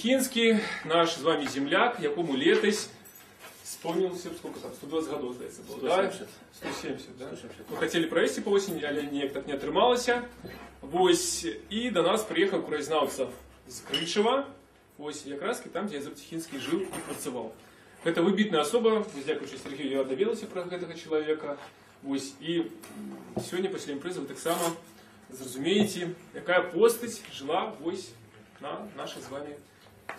Цихинский, наш с вами земляк, якому летось исполнился, сколько там, 120 годов, здається, было, 170. да? 170, да? 170. Мы хотели провести по осени, але ніяк так не атрымалася. Вось, і до нас приїхав краєзнавца з Крычева, ось, якраз там, де Цихинский жив і працював. Гэта выбітная особа, дзякуючы Сергею, я даведаўся про гэтага чалавека. Вось, і сёння пасля імпрэзы вы таксама зразумееце, якая постаць жила вось на нашай з вами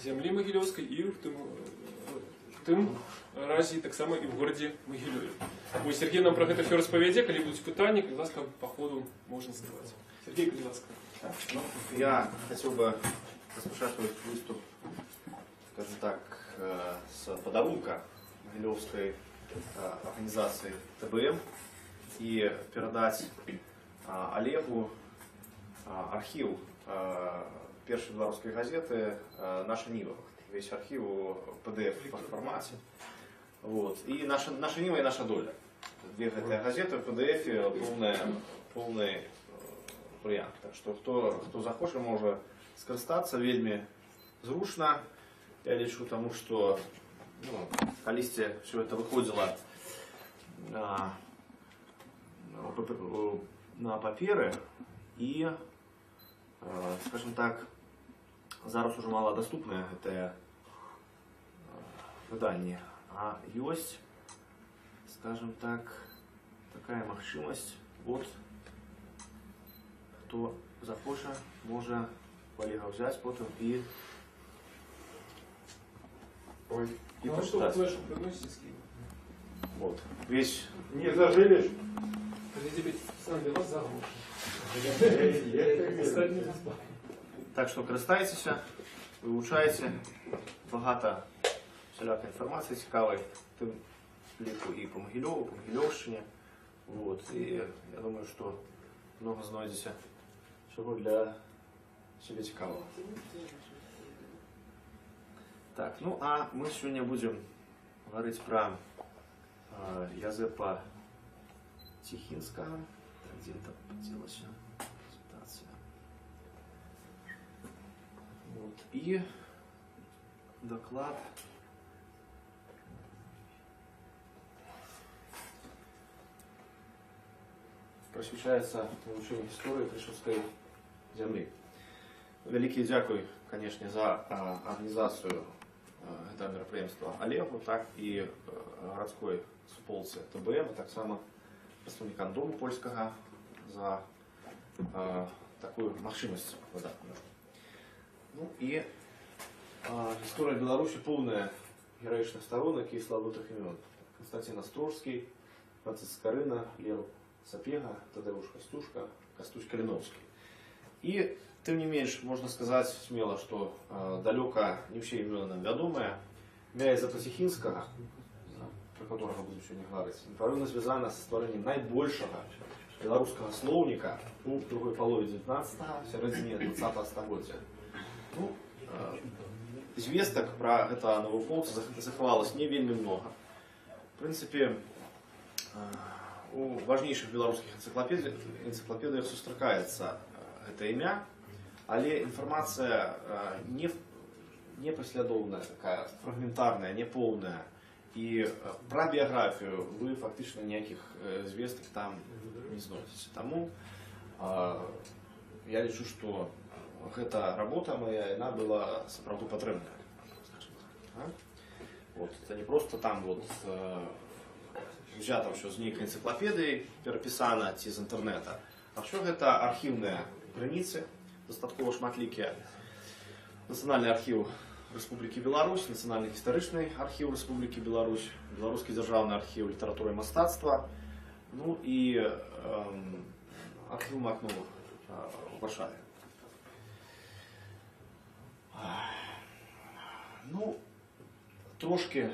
зямлі магілёўскай і в тым разе таксама і в горадзе Магілёве. Вось Сергей нам про гэта все распавядзе, калі будуць пытанні, калі ласка, по ходу можна задаваць. Сергей, калі ласка. Ну, я хотел бы распочать свой выступ, скажем так, с подарунка Могилевской организации ТБМ и передать Олегу архив первой белорусской газеты «Наша Нива». Весь архив в PDF формате. Вот. И наша Нива и наша доля. Две эти газеты в PDF полный вариант. Так что кто захочет, может скористаться вельми зручно. Я лечу тому, что в листе все это выходило на паперы и, скажем так, зараз уже малодоступное это выдание, а есть, скажем так, такая махчимость, вот, кто захочет, может Олега взять потом и Что флешу приносите с кем? вот, весь. Не заживешь? Подожди, сам для вас за Так що користайтеся, вивчайте, багато всілякої інформації цікавої, тим ліку і по Могилеву, по Могилевщині. Вот. І я думаю, що много знайдеться чого для себе цікавого. Так, ну а ми сьогодні будемо говорити про Язепа Цихинского. Где-то поделась презентация. Вот. И доклад посвящается изучению истории Крышевской земли. Великий дякую, конечно, за организацию этого мероприятия Олегу, так и городской суполці ТБМ, так само представникам Дому польского за такую махчимость выдатную. Ну и история Беларуси полная героичных сторонок и славутых имен. Константин Острожский, Франциск Скорина, Лев Сапега, Тадеуш Костюш Калиновский. И тем не меньше, можно сказать смело, что далеко не все имена нам ведомые. Ім'я Язепа Цихинского, про которого буду сегодня говорить, напевно зв'язана з створенням найбільшого белорусского словника у другой половине 19-го, середине 20-го століття. Ну, звесток про этого навуковца заховалось не вельми много. В принципе, у важнейших белорусских энциклопедиях сустракаецца это імя, але информация непоследовная, такая фрагментарная, неполная. И про биографию вы фактично никаких звесток там не знойдете. Тому я лечу, что эта работа моя, она была сапраўды потребная. Вот, это не просто там вот взято все з нейкай энциклопедии, переписано из интернета, а все это архивные границы, достатково шматлікія. Национальный архив Республики Беларусь, Национальный исторический архив Республики Беларусь, Белорусский державный архив литературы и мастацтва, ну и архив МАКНУ в Варшаве. Ну, трошки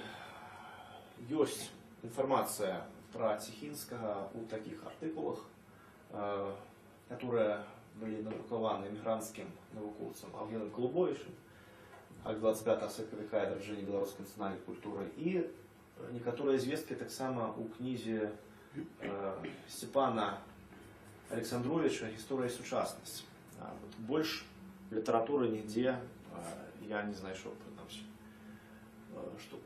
есть информация про Цихинского у таких артикулах, которые были надрукованы эмигрантским навуковцем Авгеном Голубовичем, акт 25 века и отражение белорусской национальной культуры, и некоторые звестки так само у книзе Степана Александровича «История и сучасность». Больше литературы нигде я не знайшов, прынамсі, чтоб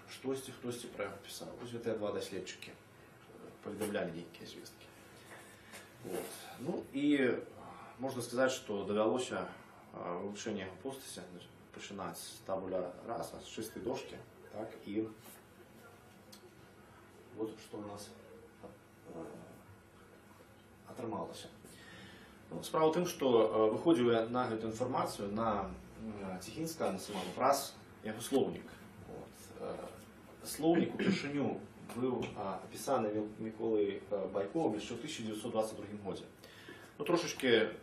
хтосьці пра яго пісаў. Вось гэтыя два даследчыкі паведамлялі нейкія звесткі. Вот. Ну і можна сказаць, што давялося вывучэнне яго постаці пачынаць з табуля раса, з чыстай дошкі, так, і вот што у нас атрымалася. Ну, справа ў тым, што выходзіў я на гэту інфармацыю на Ціхінска, на самому праз яго слоўнік. Вот. Слоўнік упершыню быў апісаны Міколай Байковым яшчэ ў 1922 годзе. Ну, трошачкі,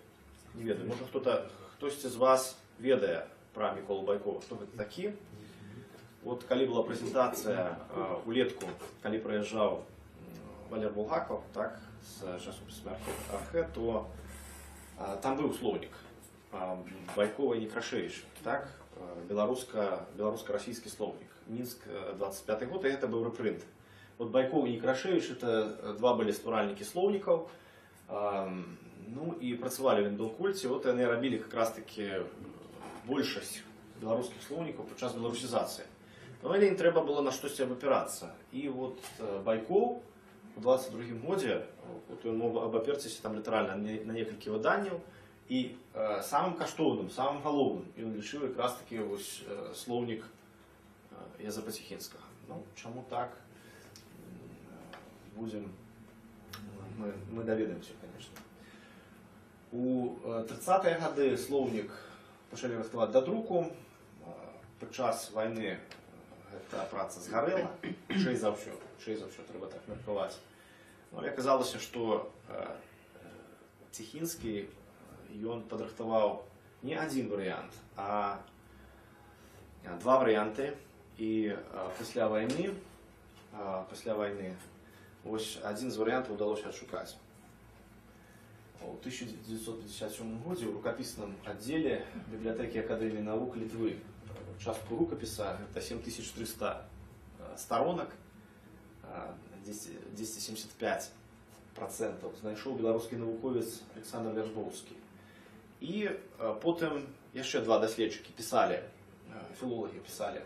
не ведаю, можа хтосьці з вас ведае пра Міколу Байкова, хто гэта такі. Вот калі была прэзентацыя улетку, калі прыязджаў Валер Булгаков, так, з часопісма «Архэ», то там быў слоўнік Байкова і Некрашевіча, так, беларуска-расійскі слоўнік. Мінск 25 год, і гэта быў рэпрынт. Вот Байков і Некрашевіч, это два былі стваральнікі слоўнікаў, ну і працавалі в Індалкульце, вот яны рабілі как раз таки большасць беларускіх слоўнікаў падчас беларусізацыі. Но але ім трэба было на штосьці абапірацца. І вот Байков у 22 годзе, вот ён мог абаперціся там літаральна на некалькі выданняў, і самым каштоўным, самым галоўным ён лічыў якраз такі вось слоўнік Язэпа Ціхінскага. Ну, чаму так? Мы даведаемся, конечно. У 30-е гады слоўнік пачалі рыхтаваць да друку. Падчас вайны гэта праца згарэла. Чэй за ўсё трэба так меркаваць. Але аказалася, што Ціхінскі ён падрыхтаваў не адзін варыянт, а два варыянты. І пасля вайны вось адзін з варыянтаў удалося адшукаць. У 1957 годзе ў рукапісным аддзеле бібліятэкі Акадэміі навук Літвы частку рукапіса, гэта 7300 старонак, 10,75% знайшоў беларускі навуковец Александр Вярзбоўскі. І потым яшчэ два даследчыкі пісалі, філолагі пісалі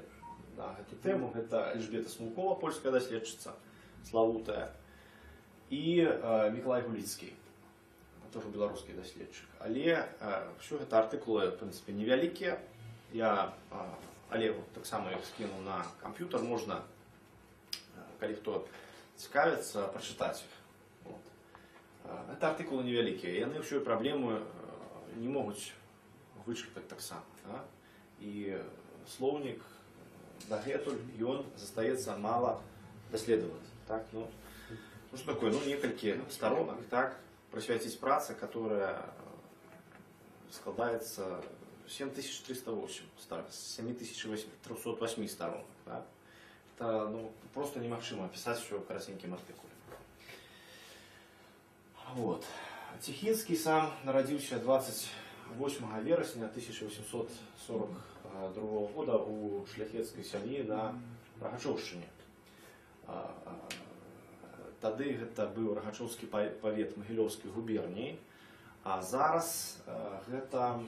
на гэту тэму. Гэта Эльжбета Смулкова, польская даследчыца, славутая, і Мікалай Гуліцкі, тоже беларускі даследчык. Але ўсё гэта артыкулы, в прынцыпе, невялікія. Я Олегу таксама іх скінуў на камп'ютар, можна, калі хто цікавіцца, прачытаць іх. Вот. Гэта артыкулы невялікія, яны ўсю праблему не могуць вычытаць таксама. Да? І слоўнік дагэтуль ён застаецца мала даследаваць. Так? Ну, што такое? Ну, некалькі старонак, так, прысвяціць працы, которая складаецца 7308 з 7308 сторонок. Да? Это просто немагчыма опісаць все ў караценькім артыкуле. Вот. Ціхінскі сам нарадзіўся 28 верасня 1842 года у шляхецкай сям'і на Рагачоўшчыне. Тады гэта быў Рагачоўскі павет Магілёўскай губерніі, а зараз гэта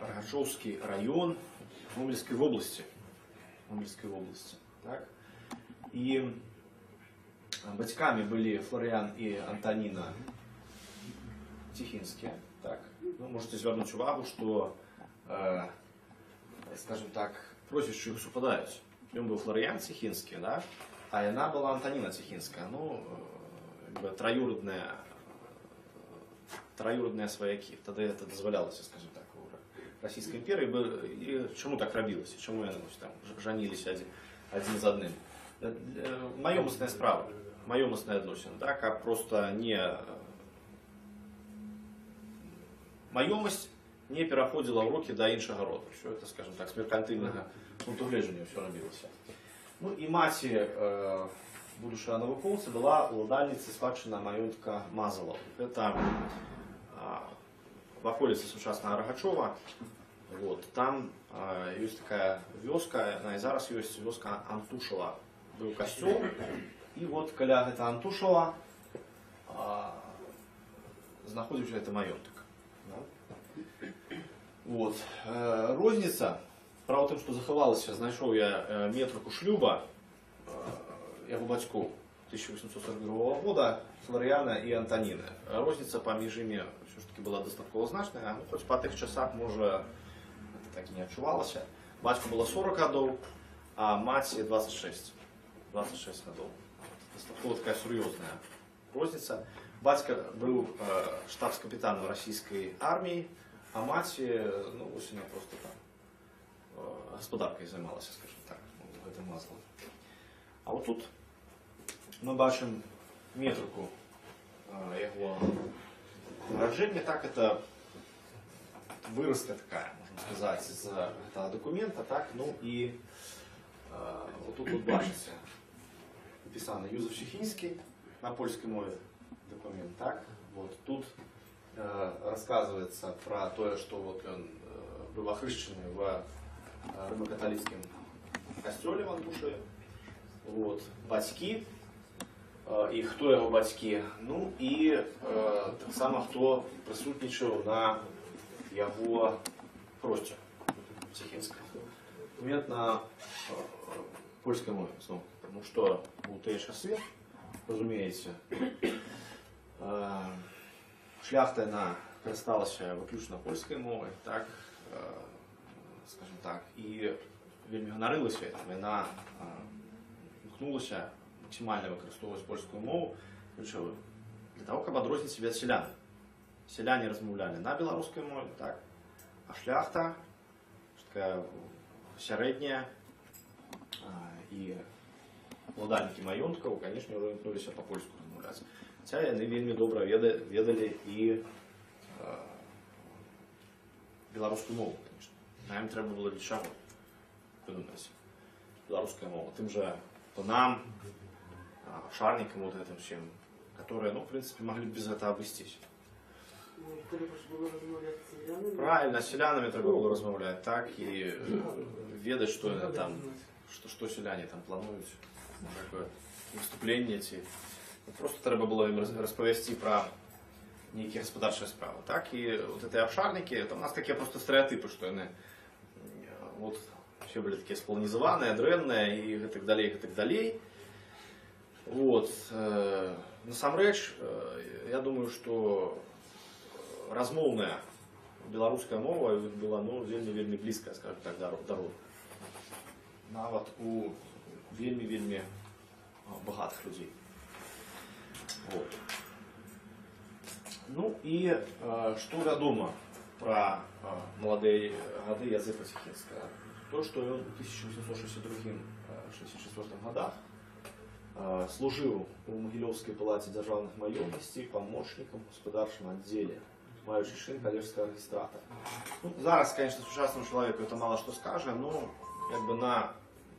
Рагачоўскі раён Гомельскай вобласці. Так? І бацькамі былі Флоріан і Антаніна Ціхінскія. Так? Ну, можете звярнуць увагу, што, скажем так, прозвішчы іх супадаюць. Ён быў Флоріан Ціхінскі, да? А яна была Антаніна Ціхінская. Ну, троюродныя сваякі. Тады гэта дазвалялася, скажем так, у Расійскай імперыі. І чаму так рабілася? Чаму яны там жаніліся адзін з адным? Маёмасная справа, маёмасная адносіна, да? Каб просто не... Маёмасць не пераходзіла ў рукі да іншага роду. Все это, скажем так, з меркантыльнага пункту гледжання ўсё рабілася. Ну і маці будучага навукоўца была уладальніцай спадчына маёнтка Мазалаў. Гэта в аколіцы сучаснага Рагачова. Вот. Там ёсць такая вёска, і зараз ёсць вёска Антушава. Быў касцёл, і вот каля гэта Антушава знаходзіўся гэты маёнтак. Да? Вот. Розніца, справа в тым, што захавалася, знайшоў я метрыку шлюба яго бацькоў 1842 года, Флоріяна і Антаніны. Розніца паміж імі ўсё ж таки была дастаткова значная, ну, хоць па тых часах, можа, так і не адчувалася. Бацьку было 40 гадоў, а маці 26. 26 гадоў. Дастаткова такая сур'ёзная розніца. Бацька быў штабс-капітанам расійскай арміі, а маці, ну, вось яна просто там гаспадаркай займалася, скажем так, гэтым маслам. А вот тут мы бачым метрыку яго нараджэння. Так, это выразка такая, можна сказаць, з гэтага дакумента, так, ну і вот тут вот бачыце напісана Юзеф Чехінскі на польскай мове документ, так, вот тут рассказывается про то, что вот он был охрещенный в римо-католицком костеле в Антуше, вот, бацькі, і хто яго бацькі, ну і так само хто прысутнічаў на яго хросце Чехінскага. Документ на польскай мове, потому что у тыя часы, разумеется, шляхта яна карысталася выключна польскай мовай, так, скажем так, і вельмі ганарылася этим, яна імкнулася максімальна выкарыстоўваць польскую мову ключавую для того, каб адрозніць сябе ад сялян. Сяляне размаўлялі на беларускай мове, так, а шляхта, такая сярэдняя і уладальнікі маёнткаў, конечно, ўжо імкнуліся па-польску размаўляць. Хаця яны вельмі добра ведалі і беларускую мову, конечно. Нам трэба было для чаго выдумаць беларуская мова. Тым жа панам, шарнікам, вот гэтым всем, которые, ну, в принципе, могли без этого обойтись. Правильно, с селянами трэба было размаўляць, так, і ведаць, што там, што селяне там плануюць, какое выступленне ці просто трэба было ім распавесці пра нейкія гаспадарчыя справы, так, і вот эти абшарнікі, там у нас такія просто стэрэатыпы, што яны вот все былі такія споланізаваныя, дрэнныя і гэтак далей, гэтак далей. Вот. Насамрэч, я думаю, што размоўная беларуская мова была, ну, вельмі блізкая, скажем так, да роду. Нават у вельмі багатых людзей. Вот. Ну і што вядома пра маладыя гады Язэпа Чехінскага? То, што ён у 1862-64 годах служыў у Магілёўскай палаце дзяржаўных маёмасцей памочнікам у гаспадарчым аддзеле, маючы чын калежскага рэгістратара. Ну, зараз, конечно, сучасному чалавеку это мало што скажа, но як бы на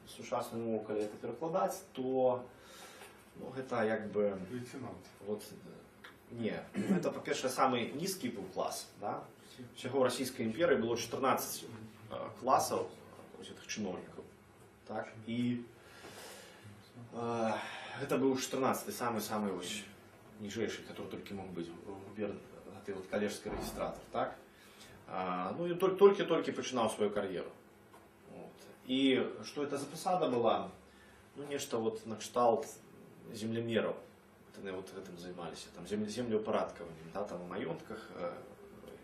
сучасную мову, калі это перакладаць, то ну, гэта як бы вот, не, это, па-першае, самы нізкі быў клас, да? Усяго ў Расійскай імперыі было 14 класаў гэтых чыноўнікаў, так, і гэта быў 14-й, самы ніжэйшы, который толькі мог быць гэты вот калежскі рэгістратар, так. Ну і толькі пачынаў сваю кар'еру. Вот. І што это за пасада была? Ну нешта вот накшталт землемераў. Яны вот гэтым займаліся, там землеўпарадкаваннем, да, там у маёнтках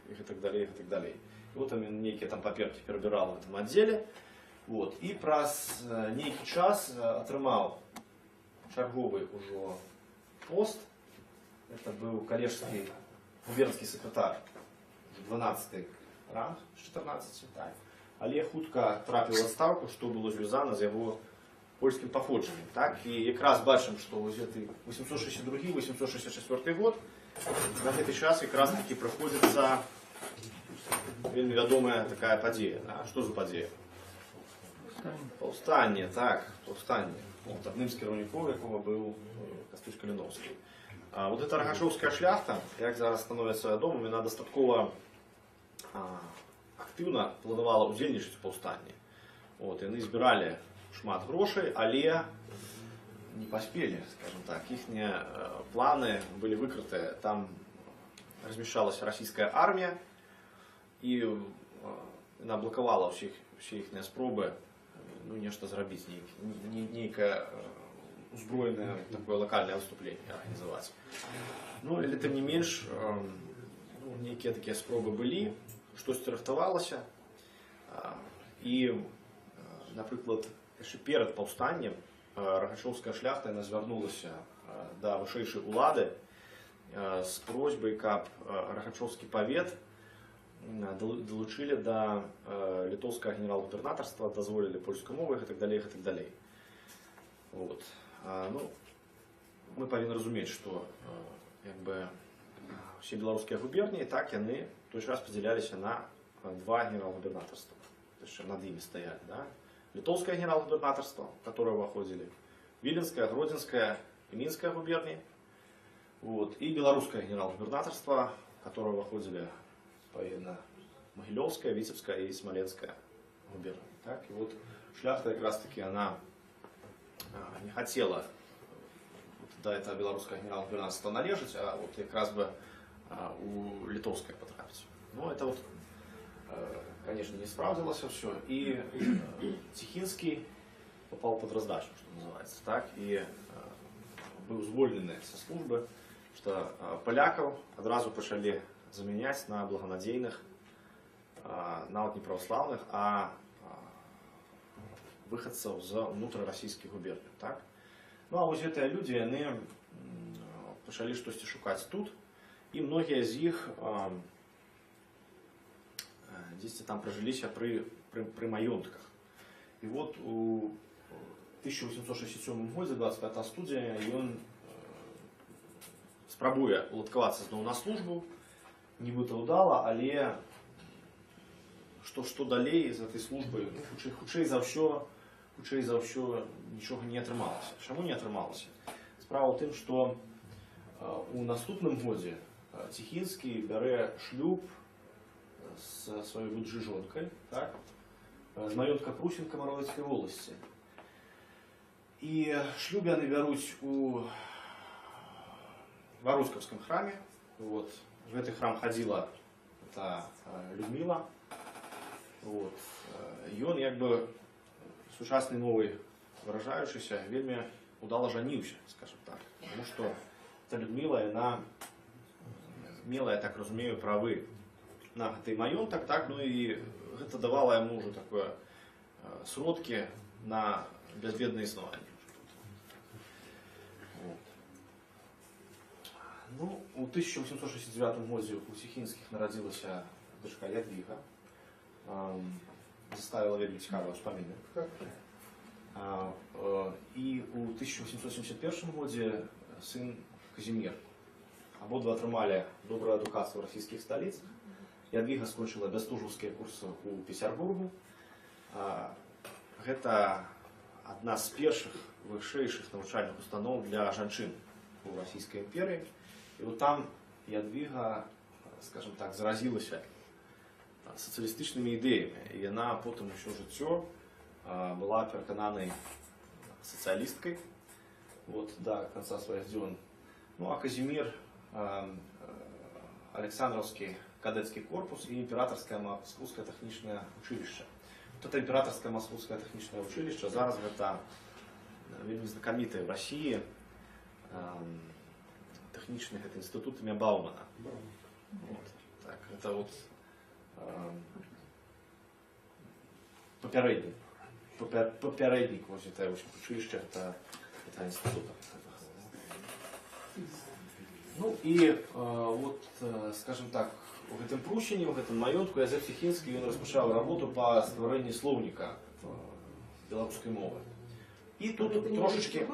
і гэтак далей, гэтак далей. І вот там нейкія там паперкі перабірал в гэтым аддзеле. Вот. І праз нейкі час атрымаў чарговы ўжо пост. Это быў калежскі губернскі сакратар, 12-й ранг з 14, так. Але хутка трапіў у адстаўку, што было звязана з яго польскім паходжаннем, так. І якраз бачым, што вось гэты 862-864 год на гэты час якраз такі прыходзіцца вельмі вядомая такая падзея. Да? Што за падзея? Паўстанне, так, паўстанне. Вот, адным з кіраўнікоў якога быў Кастусь Каліноўскі. Вот эта рагашоўская шляхта, як зараз становіцца вядомым, яна дастаткова актыўна планавала ўдзельнічаць у паўстанні. Вот, яны збіралі шмат грошай, але не паспелі, скажем так. Іхнія планы былі выкрытыя. Там размяшчалася расійская армія, і наблокавала ўсе іхныя спробы ну, нешта зрабіць, нейкае узброенае такое локальное выступленне организовать. Ну, или тым не менш, ну, нейкія такія спробы былі, штосьці рыхтавалася. І, напрыклад, яшчэ перад паўстаннем рагачоўская шляхта яна звярнулася да вышэйшай улады з просьбай, каб рагачоўскі павет далучылі да літоўскага генерал-губернатарства, дазволілі польскую мову і так далей, і так далей. Вот. Ну, мы павінны разумець, што ўсе беларускія губерніі, так, яны в той час падзяляліся на два генерал-губернатарства. То есть над імі стаялі, да? Літоўскае генерал-губернатарство, в которое ўваходзілі Віленская, Гродзенская і Мінская губернии, вот, и белорусское генерал-губернаторство, в которое выходили Могилевская, Витебская и Смоленская губерния. Так? И вот шляхта как раз таки она не хотела до этого белорусского генерал-губернаторства належать, а вот как раз бы у литовской потрапить. Но это вот, конечно, не справдилось все, и Тихинский попал под раздачу, что называется, так, и был звольнены со службы, что поляков одразу пошли заменять на благонадейных, нават не православных, а выходцев за внутрироссийских губерний, так. Ну а вот эти люди, они пошли что-то шукать тут, и многие из них здесь там прожились при маёнтках. И вот у 1867 году, 25 студия, и он спрабуе уладкавацца зноў на службу, нібыта ўдала, але што далей з этой службы, ну, хутчэй за ўсё нічога не атрымалася. Чаму не атрымалася? Справа ў тым, што у наступным годзе Тихинский бярэ шлюб з сваёй будучай жонкай, так, з маёнтка Прусін Камаровецкай воласці. І шлюб яны бяруць у Варускаўскім храме. Вот. В гэты храм ходила Людмила. Вот. І ён, як бы, сучасны новый выражаючыся, вельмі удала жаніўся, скажем так. Потому что эта Людмила, она мела, я так разумею, правы на гэты маёнтак, так, ну і гэта давала яму ўжо такое сродкі на бязбеднае існаванне. Вот. Ну, у 1869 годзе у Тихинских нарадзілася дачка Ядвіга, заставила вельмі цікавыя ўспаміны. І у 1871 годзе сын Казімір. Абодва атрымалі добрую адукацыю ў расійскіх сталіцах. Ядвіга скончыла бястужаўскія курсы ў Петербургу. Гэта адна з першых вышэйшых навучальных устаноў для жанчын у Расійскай імперыі. І вот там Ядвіга, скажем так, заразілася сацыялістычнымі ідэямі. І яна потым усё жыццё была перакананай сацыялісткай, вот, до конца своих дзён. Ну а Казимир, Александровский кадетский корпус и императорское московское техничное училище. Вот это императорское московское техничное училище зараз это вельмі знакомитое в России техничных, это институт имя Баумана. Вот. Так, это вот попередник вот это училище, это институт. Ну и вот, скажем так, в этом Прусине, в этом маёнтку Язэф Тихинский он распочал работу по створению словника белорусской мовы. И тут трошечки...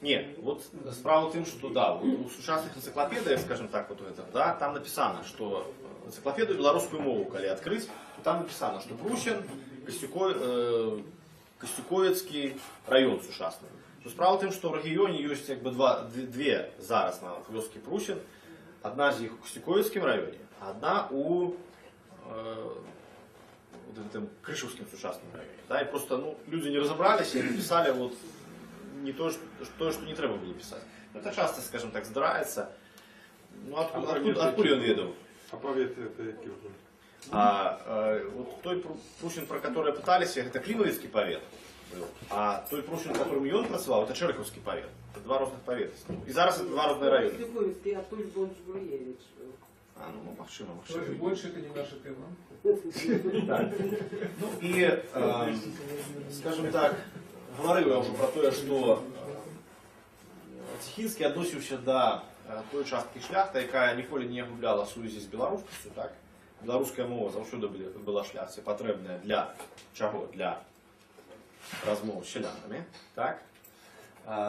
Нет, вот справа в том, что да, вот у сучасных энциклопедиях, скажем так, вот это, да, там написано, что энциклопедию белорусскую мову, коли открыть, там написано, что Прусин, Костюковецкий район сучасный. Но справа в том, что в регионе есть как бы две зараз на вёскі Прусин. Одна из них в Костюковецком районе, а одна у вот этом Крышевском сучасном районе. Да, и просто ну, люди не разобрались и написали вот не то, что не треба было писать. Это часто, скажем так, здарается. Ну, откуда он ведал? А паветы это какие уже? Вот той Прусін, про который пытались, это Климовецкий павет был, а той Прусін, которым ён працаваў, это Чэркаўскі павет. Это два розных паветы. И зараз это два розных районы. Климовецкий, а той Бонч-Бруевич. Ну, магчыма. Больше это не наша тема. Так. Ну и, скажем так, говорил я уже про то, что Ціхінскі адносіўся да той часткі шляхты, якая ніколі не губляла сувязі з беларускасцю, так? Беларуская мова заўсёды была шляхце патрэбная для чаго? Для размоў з сялянамі, так?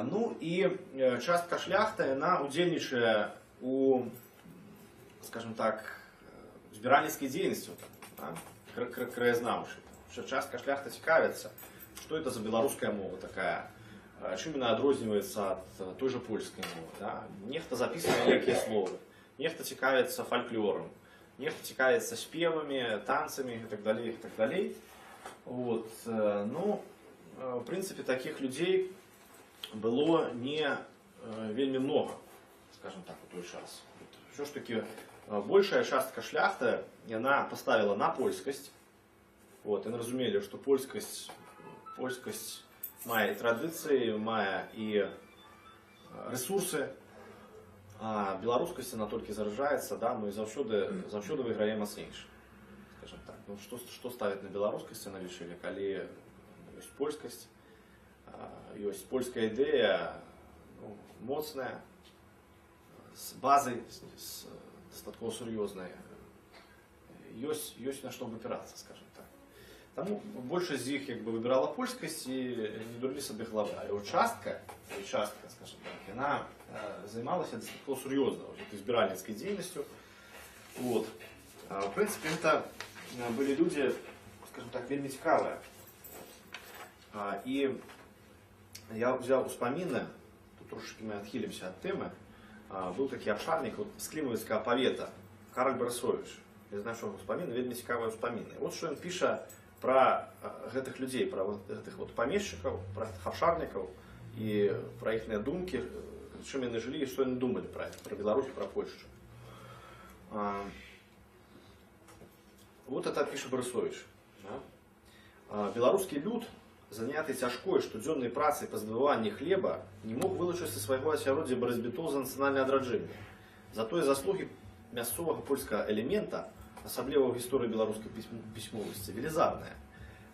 Ну і частка шляхты, яна удзельнічае у, скажем так, збіральніцкай дзейнасці, так? Краязнаўчай. Частка шляхты цікавіцца, што это за беларуская мова такая, чым яна адрозніваецца ад той же польскай мовы. Да? Нехта запісвае нейкія словы, нехта цікавіцца фальклорам, нехта цікавіцца спевамі, танцамі і так далей, і так далей. Вот. Ну, в прынцыпе, такіх людзей было не вельмі много, скажем так, у той час. Ўсё ж таки, большая частка шляхты, яна паставіла на польскасць. Вот, яны разумелі, што польскасць мае традыцыі, мае і ресурсы, а беларускасць яна толькі заражаецца, да, мы заўсёды выйграем мацнейшы. Скажем так, ну, што ставіць на беларускасць яна лічылі, калі ёсць польскасць, ёсць польская ідэя, ну, моцная, з базай дастаткова сур'ёзнай, ёсць на што выпірацца, скажем так. Таму большасць з іх як бы выбірала польскасць і не дурылі сабе галавы. А частка, скажем так, яна займалася дастаткова сур'ёзна гэтай збіральніцкай дзейнасцю. Вот. В прынцыпе, гэта былі людзі, скажем так, вельмі цікавыя. І я ўзяў успаміны, тут трошки мы адхілімся ад тэмы, быў такі абшарнік з Клімавецкага павета, Кароль Барасович. Я знаю, што успаміны, вельмі цікавыя успаміны. Вот што ён піша про гэтых людзей, про гэтых вот памешчыкаў, про гэтых абшарнікаў і про іхныя думкі, чым яны жылі і што яны думалі про Беларусь, про Польшчу. Вот это піша Барасович. Беларускі люд, заняты цяжкой штодзённай працай па здабыванні хлеба, не мог вылучыць са свайго асяроддзя барацьбітоў за нацыянальнае адраджэнне. Затое заслугі мясцовага польскага элемента, асабліва ў гісторыі беларускай пісьмовасці, велізарныя.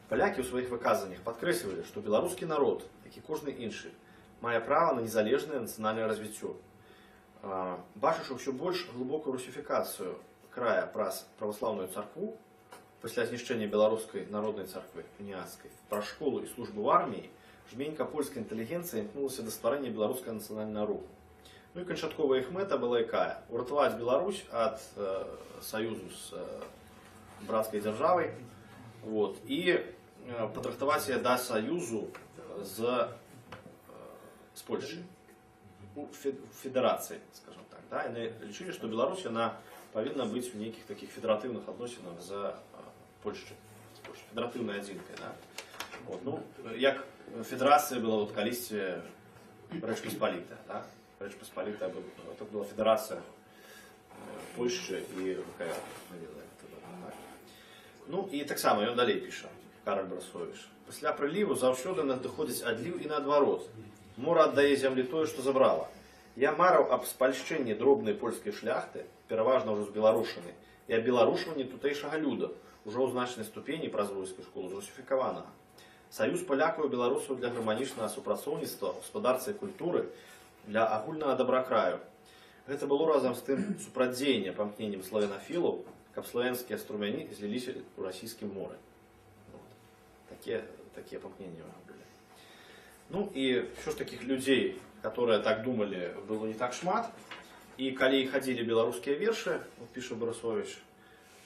Палякі ў сваіх выказаннях падкрэслівалі, што беларускі народ, як і кожны іншы, мае права на незалежнае нацыянальнае развіццё. Бачачы ўсё больш глыбокую русіфікацыю края праз праваслаўную царкву, пасля знішчэння беларускай народнай царквы уніяцкай, праз школу і службу ў арміі, жменька польскай інтэлігенцыі імкнулася да стварэння беларускага нацыянальнага руху. Ну і канчатковая іх мэта была якая? Уратаваць Беларусь ад саюзу з брацкай дзяржавай, вот, і падрыхтаваць яе да саюзу з Польшчай, у федэрацыі, скажем так. Да? Яны лічылі, што Беларусь яна павінна быць у нейкіх такіх федэратыўных адносінах з Польшчай, федэратыўнай адзінкай. Да? Вот, ну, як федэрацыя была вот калісьці Рэч Паспалітая, да? Рэч Паспалітая это была федэрацыя Польшчы і ВКР. Ну і таксама ён далей піша, Кароль Барасович. Пасля прыліву заўсёды надыходзіць адліў і наадварот. Мора аддае зямлі тое, што забрала. Я марыў аб спальшчэнні дробнай польскай шляхты, пераважна ўжо з беларушыны, і аб беларушванні тутэйшага люда, ужо ў значнай ступені праз войскую школу зрусіфікаванага. Саюз палякаў і беларусаў для гарманічнага супрацоўніцтва, гаспадарцы і культуры, для агульнага добра краю. Гэта было разам з тым супрадзеянне памкненнем славянафілаў, каб славянскія струмяні зліліся ў расійскім моры. Вот. Такія памкненні былі. Ну і ўсё ж такіх людзей, которые так думали, было не так шмат. І калі хадзілі беларускія вершы, вот піша Барасович,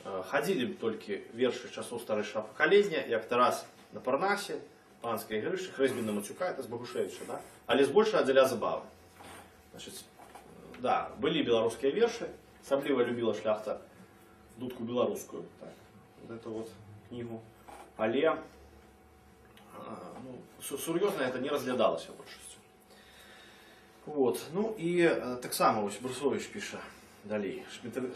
хадзілі толькі вершы часоў старэйшага пакалення, як Тарас на Парнасе, Панскай Грышы, Хрэзьбіна Мацюка, это з Багушевіча, да? Але збольшага дзеля забавы. Значит, да, былі беларускія вершы, асабліва любіла шляхта дудку беларускую, так, вот эту вот книгу, але ну, сур'ёзна это не разглядалася большасцю. Вот, ну і таксама ось Барасович піша, Далей.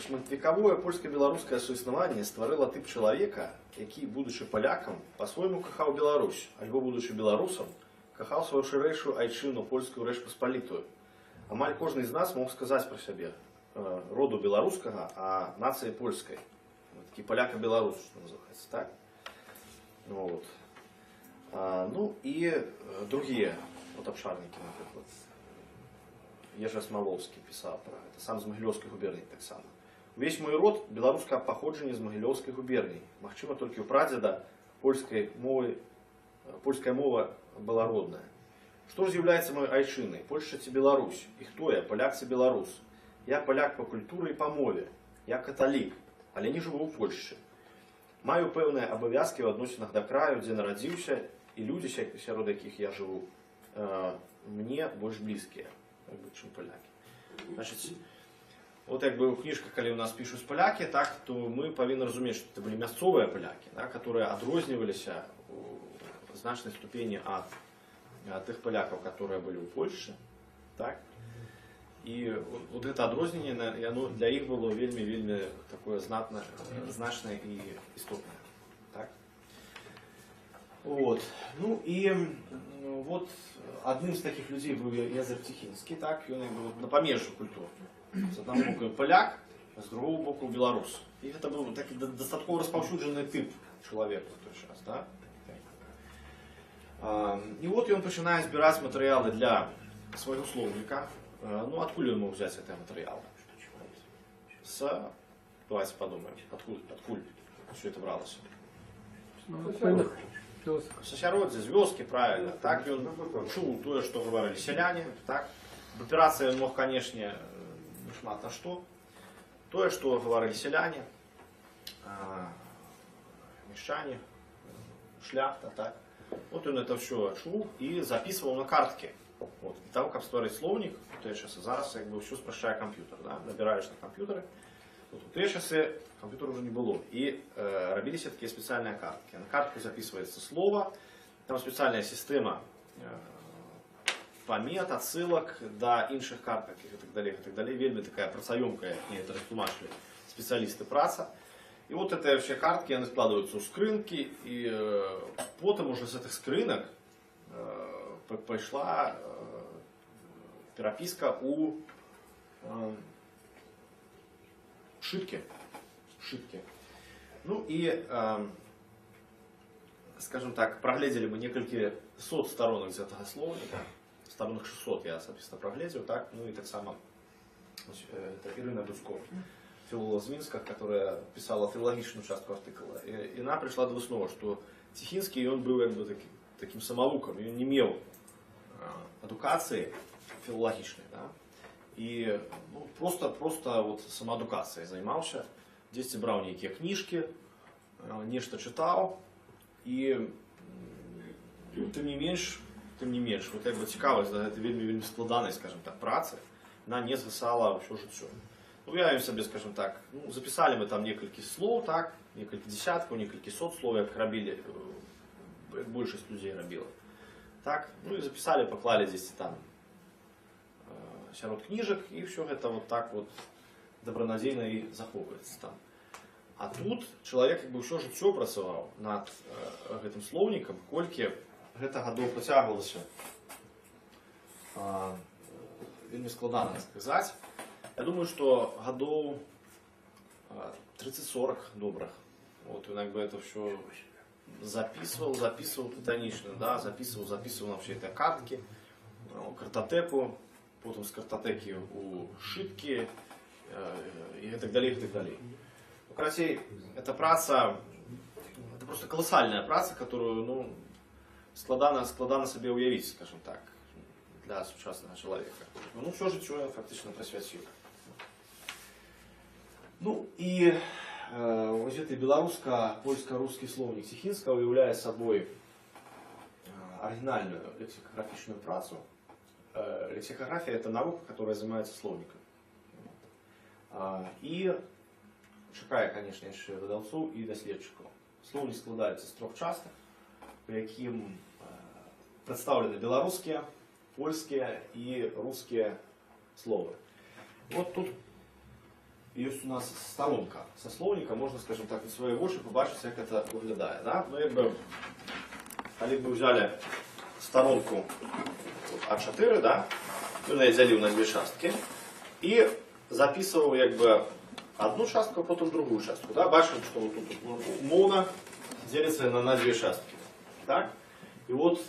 Шматвекавое польска-беларускае суіснаванне стварыла тып чалавека, які, будучы палякам, па-свойму кахаў Беларусь, альбо, будучы беларусам, кахаў сваю шырэйшую айчыну, польскую рэч паспалітую. Амаль кожны з нас мог сказаць пра сябе роду беларускага, а нацыі польскай. Такі паляка-беларус, што называецца, так? Вот. Ну і другія абшарнікі, напрыклад. Ежа Смаловскі пісаў пра гэта, сам з Магілёўскай губерніі таксама. Увесь мой род беларускага паходжання з Магілёўскай губерніі. Магчыма, толькі ў прадзеда польская мова была родная. Што ж з'яўляецца маёй айчынай? Польшча ці Беларусь? І хто я? Паляк ці беларус? Я паляк па культуры і па мове. Я каталік, але не жыву ў Польшчы. Маю пэўныя абавязкі ў адносінах да краю, дзе нарадзіўся, і людзі, сярод якіх я жыву, мне больш блізкія, чым палякі. Значыць, вот як бы ў кніжках, калі ў нас пішуць палякі, так, то мы павінны разумець, што это былі мясцовыя палякі, да, которые адрозніваліся у значнай ступені ад тых палякаў, которые былі ў Польшчы, так. І вот гэта адрозненне, яно для іх было вельмі такое значнае і істотнае, так. Вот. Ну і вот адным з такіх людзей быў Язэп Ціхінскі, так, ён на памежжу культур. З аднаго боку паляк, а з другого боку беларус. І гэта быў такі дастаткова распаўсюджаны тып чалавека ў той час, да? І вот ён пачынае збіраць матэрыялы для свайго слоўніка. Ну, адкуль ён мог взять гэтыя матэрыялы? Давайте подумаем, адкуль все это бралося? С асяроддзя, з вёскі, правильно. Так, ён чуў тое, што гаварылі сяляне, так. В аперацыі мог, канешне, шмат на што. Тое, што гаварылі сяляне, мешчане, шляхта, так. Вот он это все чуў і записывал на карткі. Вот. Для того, каб стварыць слоўнік, у тыя часы, зараз як бы ўсё спрашчае камп'ютар, да? Набіраеш на камп'ютары. Вот, у тыя часы компьютера уже не было. И рабіліся такие специальные картки. На картку записывается слово, там специальная система помет, отсылок до іншых карток и так далее, и так далее. Вельми такая працаёмкая, и это растлумачили специалисты праца. И вот эти все картки, они складываются у скрынки, и потом уже с этих скрынок пошла переписка у шитки. Ну и, скажем так, проглядели мы некалькі сот сторонок з гэтага словніка, сторонок 600 я асабіста проглядзеў, так, ну и так само это Ірына Дудко, філолог з Мінска, которая писала філалагічную частку артыкула, и она пришла до высновы, что Ціхінскі, он был как бы таким самоуком, он не имел адукации филологичной, да, и ну, просто вот самоадукацией занимался, здесь брал некие книжки, нечто читал, и тем не менш, вот как бы цікавасць да гэтай вельмі складанай, скажем так, працы, она не згасала ўсё жыццё. Ну, я себе, скажем так, ну, записали мы там некалькі слов, так, некалькі десяткаў, некалькі сот слов, як рабілі, большасць людзей рабіла. Так, ну и записали, поклали здесь там сярод книжек, и все это вот так вот добронадзейна и захоўваецца там. А тут человек как бы ўсё жыццё працаваў над гэтым слоўнікам, колькі гэта гадоў працягвалася. Вельмі складана сказаць. Я думаю, что гадоў 30-40 добрых. Вот он как бы это все записывал титанично, да, записывал на все эти картки, картотеку, потом с картотеки у шитки и так далее, и так далее. Ну, короче, эта праца, это просто колоссальная праца, которую, ну, складана себе уявить, скажем так, для сучасного человека. Ну, все життя я фактично присвятил. Ну, и ось гэты беларуска-польска-рускі слоўнік Ціхінскага уяўляе сабой оригинальную лексикографичную працу. Лексикография — это наука, которая занимается словником. И чакае, конечно, яшчэ выдаўцоў і даследчыкаў. Слоўнік складаецца з 3 частак, у якім прадстаўлены беларускія, польскія і рускія словы. Вот тут есть у нас сторонка. Со словника можна, скажімо так, на свої очі побачити, як це виглядає. Да? Ну, якби, коли ми взяли сторонку А4, да? Він її ділив на дві частки і записував якби одну частку, а потім другу частку. Да? Бачимо, що тут умовно делится на две частки. Так? І от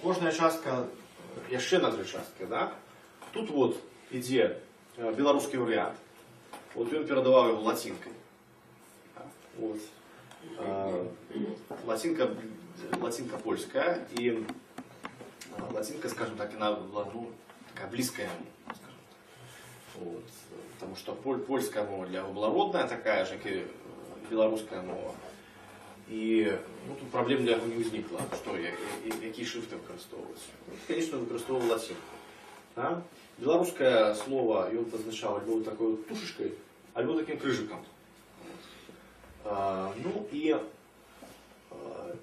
кожна частка ще на дві частки. Да? Тут от іде білоруський варіант. От він передавав його латинкою. От. Латинка польська і латинка, скажем так, она ну, такая близкая ему, скажем так. Вот. Потому что польская мова для него была родная такая же, как и белорусская мова. И ну, тут проблем для него не возникло, что, какие шрифты використовувалися. Конечно, використовував латинку. Да? Белорусское слово его позначало либо такой вот тушечкой, либо таким крыжиком. Ну и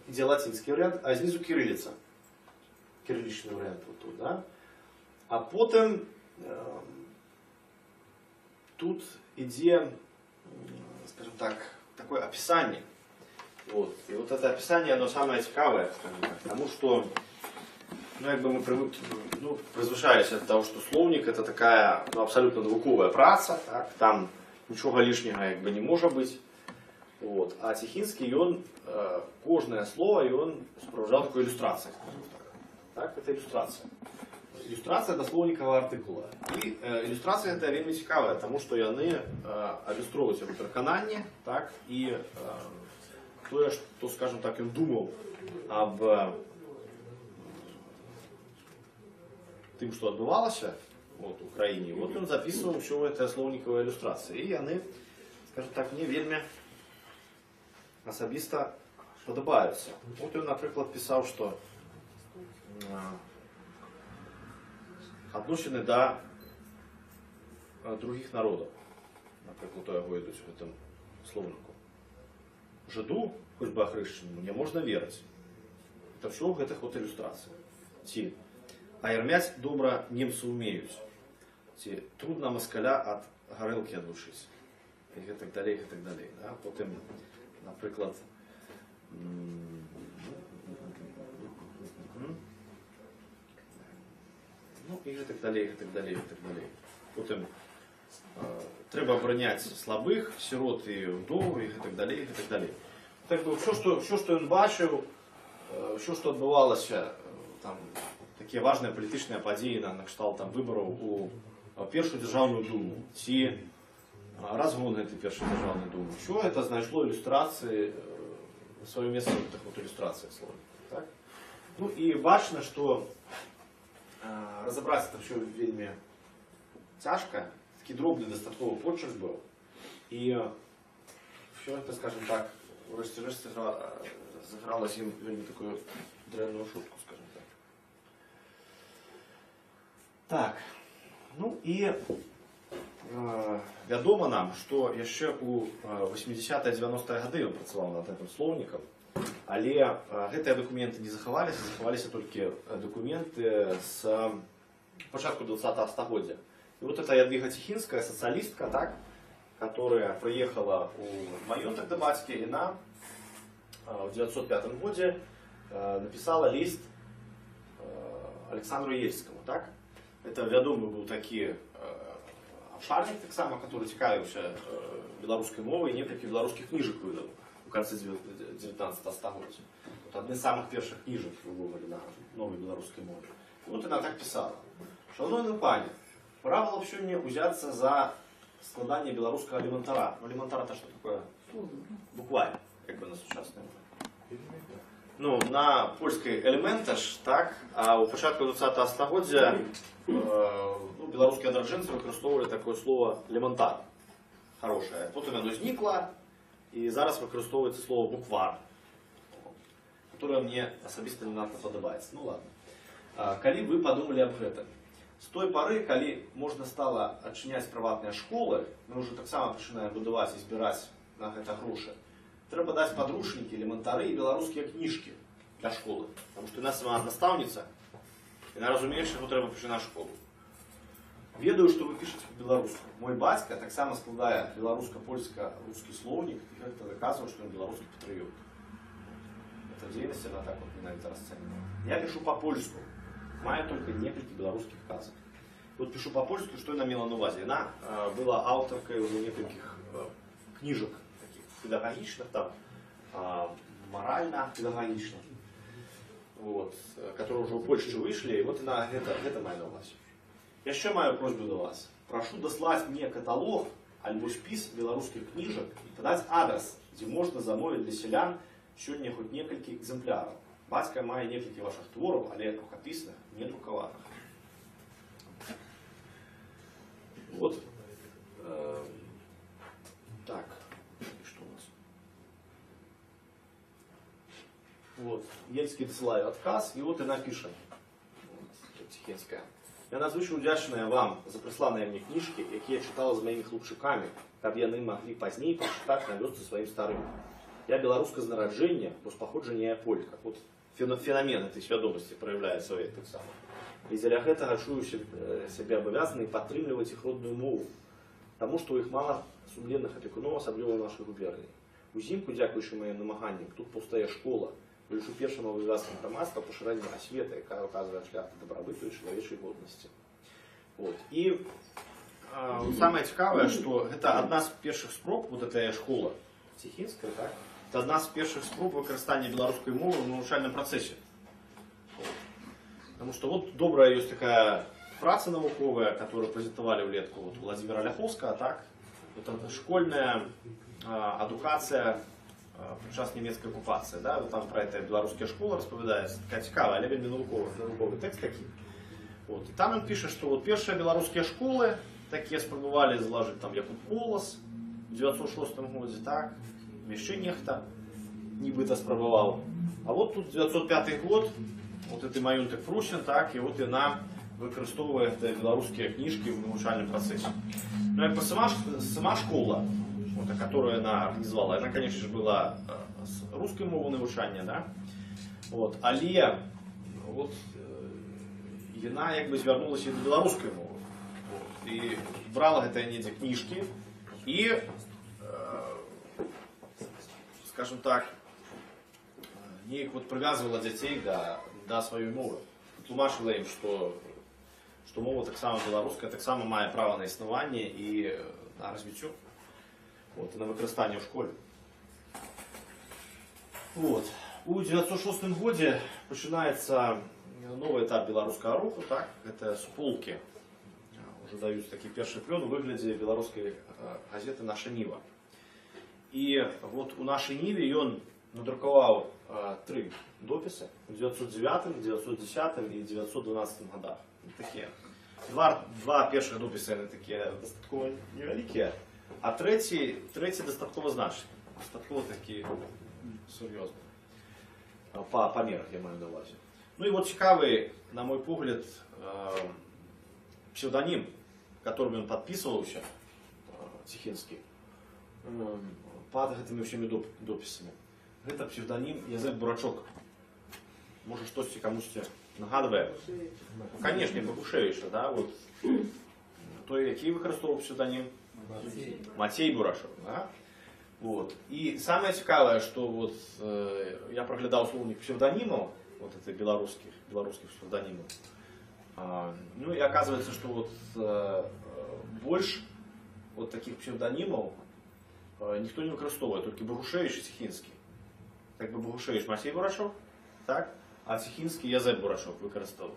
иде латинский вариант, а снизу кириллица. Кирилличный вариант вот тут, да? А потом тут иде, скажем так, такое описание. Вот. И вот это описание, оно самое цікавое, скажем так, потому что ну, якби мы призвичаились от того, что словник это такая ну, абсолютно науковая праца, так? Там ничего лишнего якби не может быть. Вот. А Тихинский, он кожное слово, и он сопровождал такой иллюстрацией. Так, это иллюстрация. Иллюстрация до словникового артикула. И иллюстрация это вельми цікавая, тому що вони ілюструються в переконанні, так, і то, що, скажем так, він думав об тим, що відбувалося в Україні, от він записував, що це словникова ілюстрація. І вони, скажем так, мені вельми особисто подобаються. От він, наприклад, писав, що относины до других народов. Наприклад, то його йдуть в цьому словнику. Жиду, хоч би охрещеному, не можна вірити. Це все в цих ілюстраціях. Ці. А ярмять добре німці вміють. Ці. Трудно москаля від горілки відлучитися. І так далі, і так далі. Да? Потім, наприклад, ну і так далі, і так далі, і так далі. Потім треба обороняти слабих, сирот і вдов, і так далі, і так далі. Так, все, що він бачив, все, що відбувалося, там, такі важні політичні події, на кшталт там, виборів у Першу Державну Думу, ці розгони цієї Першої Державної Думи, що це знайшло ілюстрації, своє місце в таких от ілюстраціях словників. Так? Ну і бачно, що разобраться это все вельми тяжко, такий дробний достатково почерк був. І все это, скажем так, врешті-решт загралось їм вельми таку древню шутку, скажем так. Так, ну і відомо нам, що ще у 80-90-х годы він працював над цим словником. Але гэтыя документы не захаваліся, захаваліся толькі документы з початку 20-го стагоддзя. И вот эта Ядвига Тихинская, социалистка, так, которая приехала у маёнтак да бацькі, і она в 1905 году написала лист Александру Ельскому. Так? Это вядомый был такі абшарнік, так само, который цікавіўся беларускай мовай, і некалькі беларускіх кніжак выдаў в конце 19 стагоддзя. Вот одни из самых первых книжек выводили на новой белорусской мове. И вот она так писала. Шановні пані, пора было бы мне взяться за складание белорусского элементара. Ну, элементар это что такое? Буквально, как бы на сучасной мове. Ну, на польской элементаж, так, а у початку 20-го стагоддзя ну, белорусские адраджэнцы використовували такое слово элементар. Хорошее. Потом оно зникло. І зараз використовується слово буквар, которое мне особисто не надто подобається. Ну ладно. Калі вы подумали об этом, с той поры, калі можно стало адчыняць приватные школы, мы уже так само пачинаем будовать и збирать на гэта грошы, трэба даць подручники, элементары и белорусские книжки для школы. Потому что у нас сама наставница, и она разумеет, что трэба пачынаць школу. Ведаю, што вы пішаце по-беларуску. Мой бацька таксама складае беларуска-польска-рускі слоўнік і гэта даказвае, што ён беларускі патрыёт. Эта дзейнасць, она так вот менавіта расцэньвае. Я пишу по-польску. Маю только некалькі беларускіх казак. Вот пишу по-польску, что она имела на увазе. Она была аўтаркай уже некалькіх книжек таких педагогичных, там, морально-педагогичных, вот, которые уже в Польше вышли, и вот она, это мая на увазе. Яшчэ маю просьбу до вас. Прошу дослать мне каталог альбо спіс беларускіх кніжак і падаць адрес, дзе можна замовіць для сялян сёння хоць некалькі экземпляраў. Бацька мае некалькі ваших твораў, але рукапісных, не друкаваных. Вот. Так. И что у нас? Вот. Ельский досылаю отказ, и вот она пишет. Вот, Тихинская. Я надзвычай удзячная вам за прысланыя мне кніжкі, якія чытала з маімі хлопчыкамі, каб яны маглі пазней прачытаць на вёсцы сваім старым. Я беларуска з нараджэння, бо з паходжання я полька. Вот феномен этой свядомасці проявляецца ў так само. І дзеля гэтага чую сябе абавязанай падтрымліваць іх родную мову, таму што ў іх мала сумленных апекуноў, асабліва ў нашай губерніі. Узімку, дзякуючы маім намаганням, тут паўстае школа, лічу першым абавязкам грамадства пашырэння асветы, якая указвае шлях да дабрабыту і чалавечай годнасці. Вот. І самае цікавае, што гэта адна з першых спроб, вот эта школа Тихинская, так? Это одна з першых спроб выкарыстання беларускай мовы в навучальным працэсе. Потому что вот добрая есть такая праца навуковая, которую презентовали влетку вот Владимира Ляховского, так? Это школьная адукация в час немецкой оккупации, да? Вот там про это белорусская школа распавядается, такая цікавая, але вельмі навуковый текст такі. Вот. И там он пишет, что вот першие белорусские школы такие спробовали заложить там Якуб Колос в 906 году, так? Яшчэ нехта нібыта спрабаваў. А вот тут 905 год, вот это Маюнтек Фрусин, так, и вот она выкарыстоўвае беларускія книжки в навучальном процессе. Ну, и сама школа, вот, которую она организовала, она, конечно же, была с русской мовы навучання, да? Вот, але вот, яна як бы звярнулася до беларускай мовы. Вот, и брала гэтыя недзе книжки и, скажем так, неяк вот привязывала дзяцей да сваёй мовы. Тлумачыла ім, што мова таксама беларуская, таксама мае права на існаванне і на развіццё, вот, і на выкарыстанне ў школе. Вот. У 906 годзе пачынаецца новы этап беларускага руху, так? Гэта суполкі. Уже даюць такі першы плён у выглядзе беларускай газеты «Наша Ніва». І вот у нашай Ніве ён надрукаваў 3 допісы у 909, 910 і 912 годах. Такія. Два першых допісы яны такія дастаткова невялікія, а трэці дастаткова значны, дастаткова такі сур'ёзны. Па памерах я маю на ўвазе. Ну і вот цікавы, на мой погляд, псевдонім, которым ён падпісваўся, Тихинский, под гэтымі ўсімі допісамі. Гэта псевдонім Язэп Бурачок. Можа штосьці камусьці нагадвае? Конечно, Богушевича, да? Вот. Той, які выкарыстоўваў псевдонім? Мацей Бурачок, да? Вот. И самое цікавае, что вот я проглядаў слоўнік псевдонимов, вот это белорусских псевдонимов. Ну и оказывается, что вот больше вот таких псевдонимов никто не выкарыстоўвае, только Богушевич и Тихинский. Как бы Богушевич Мацей Бурачок, так? А Тихинский Язэп Бурачок выкарыстаў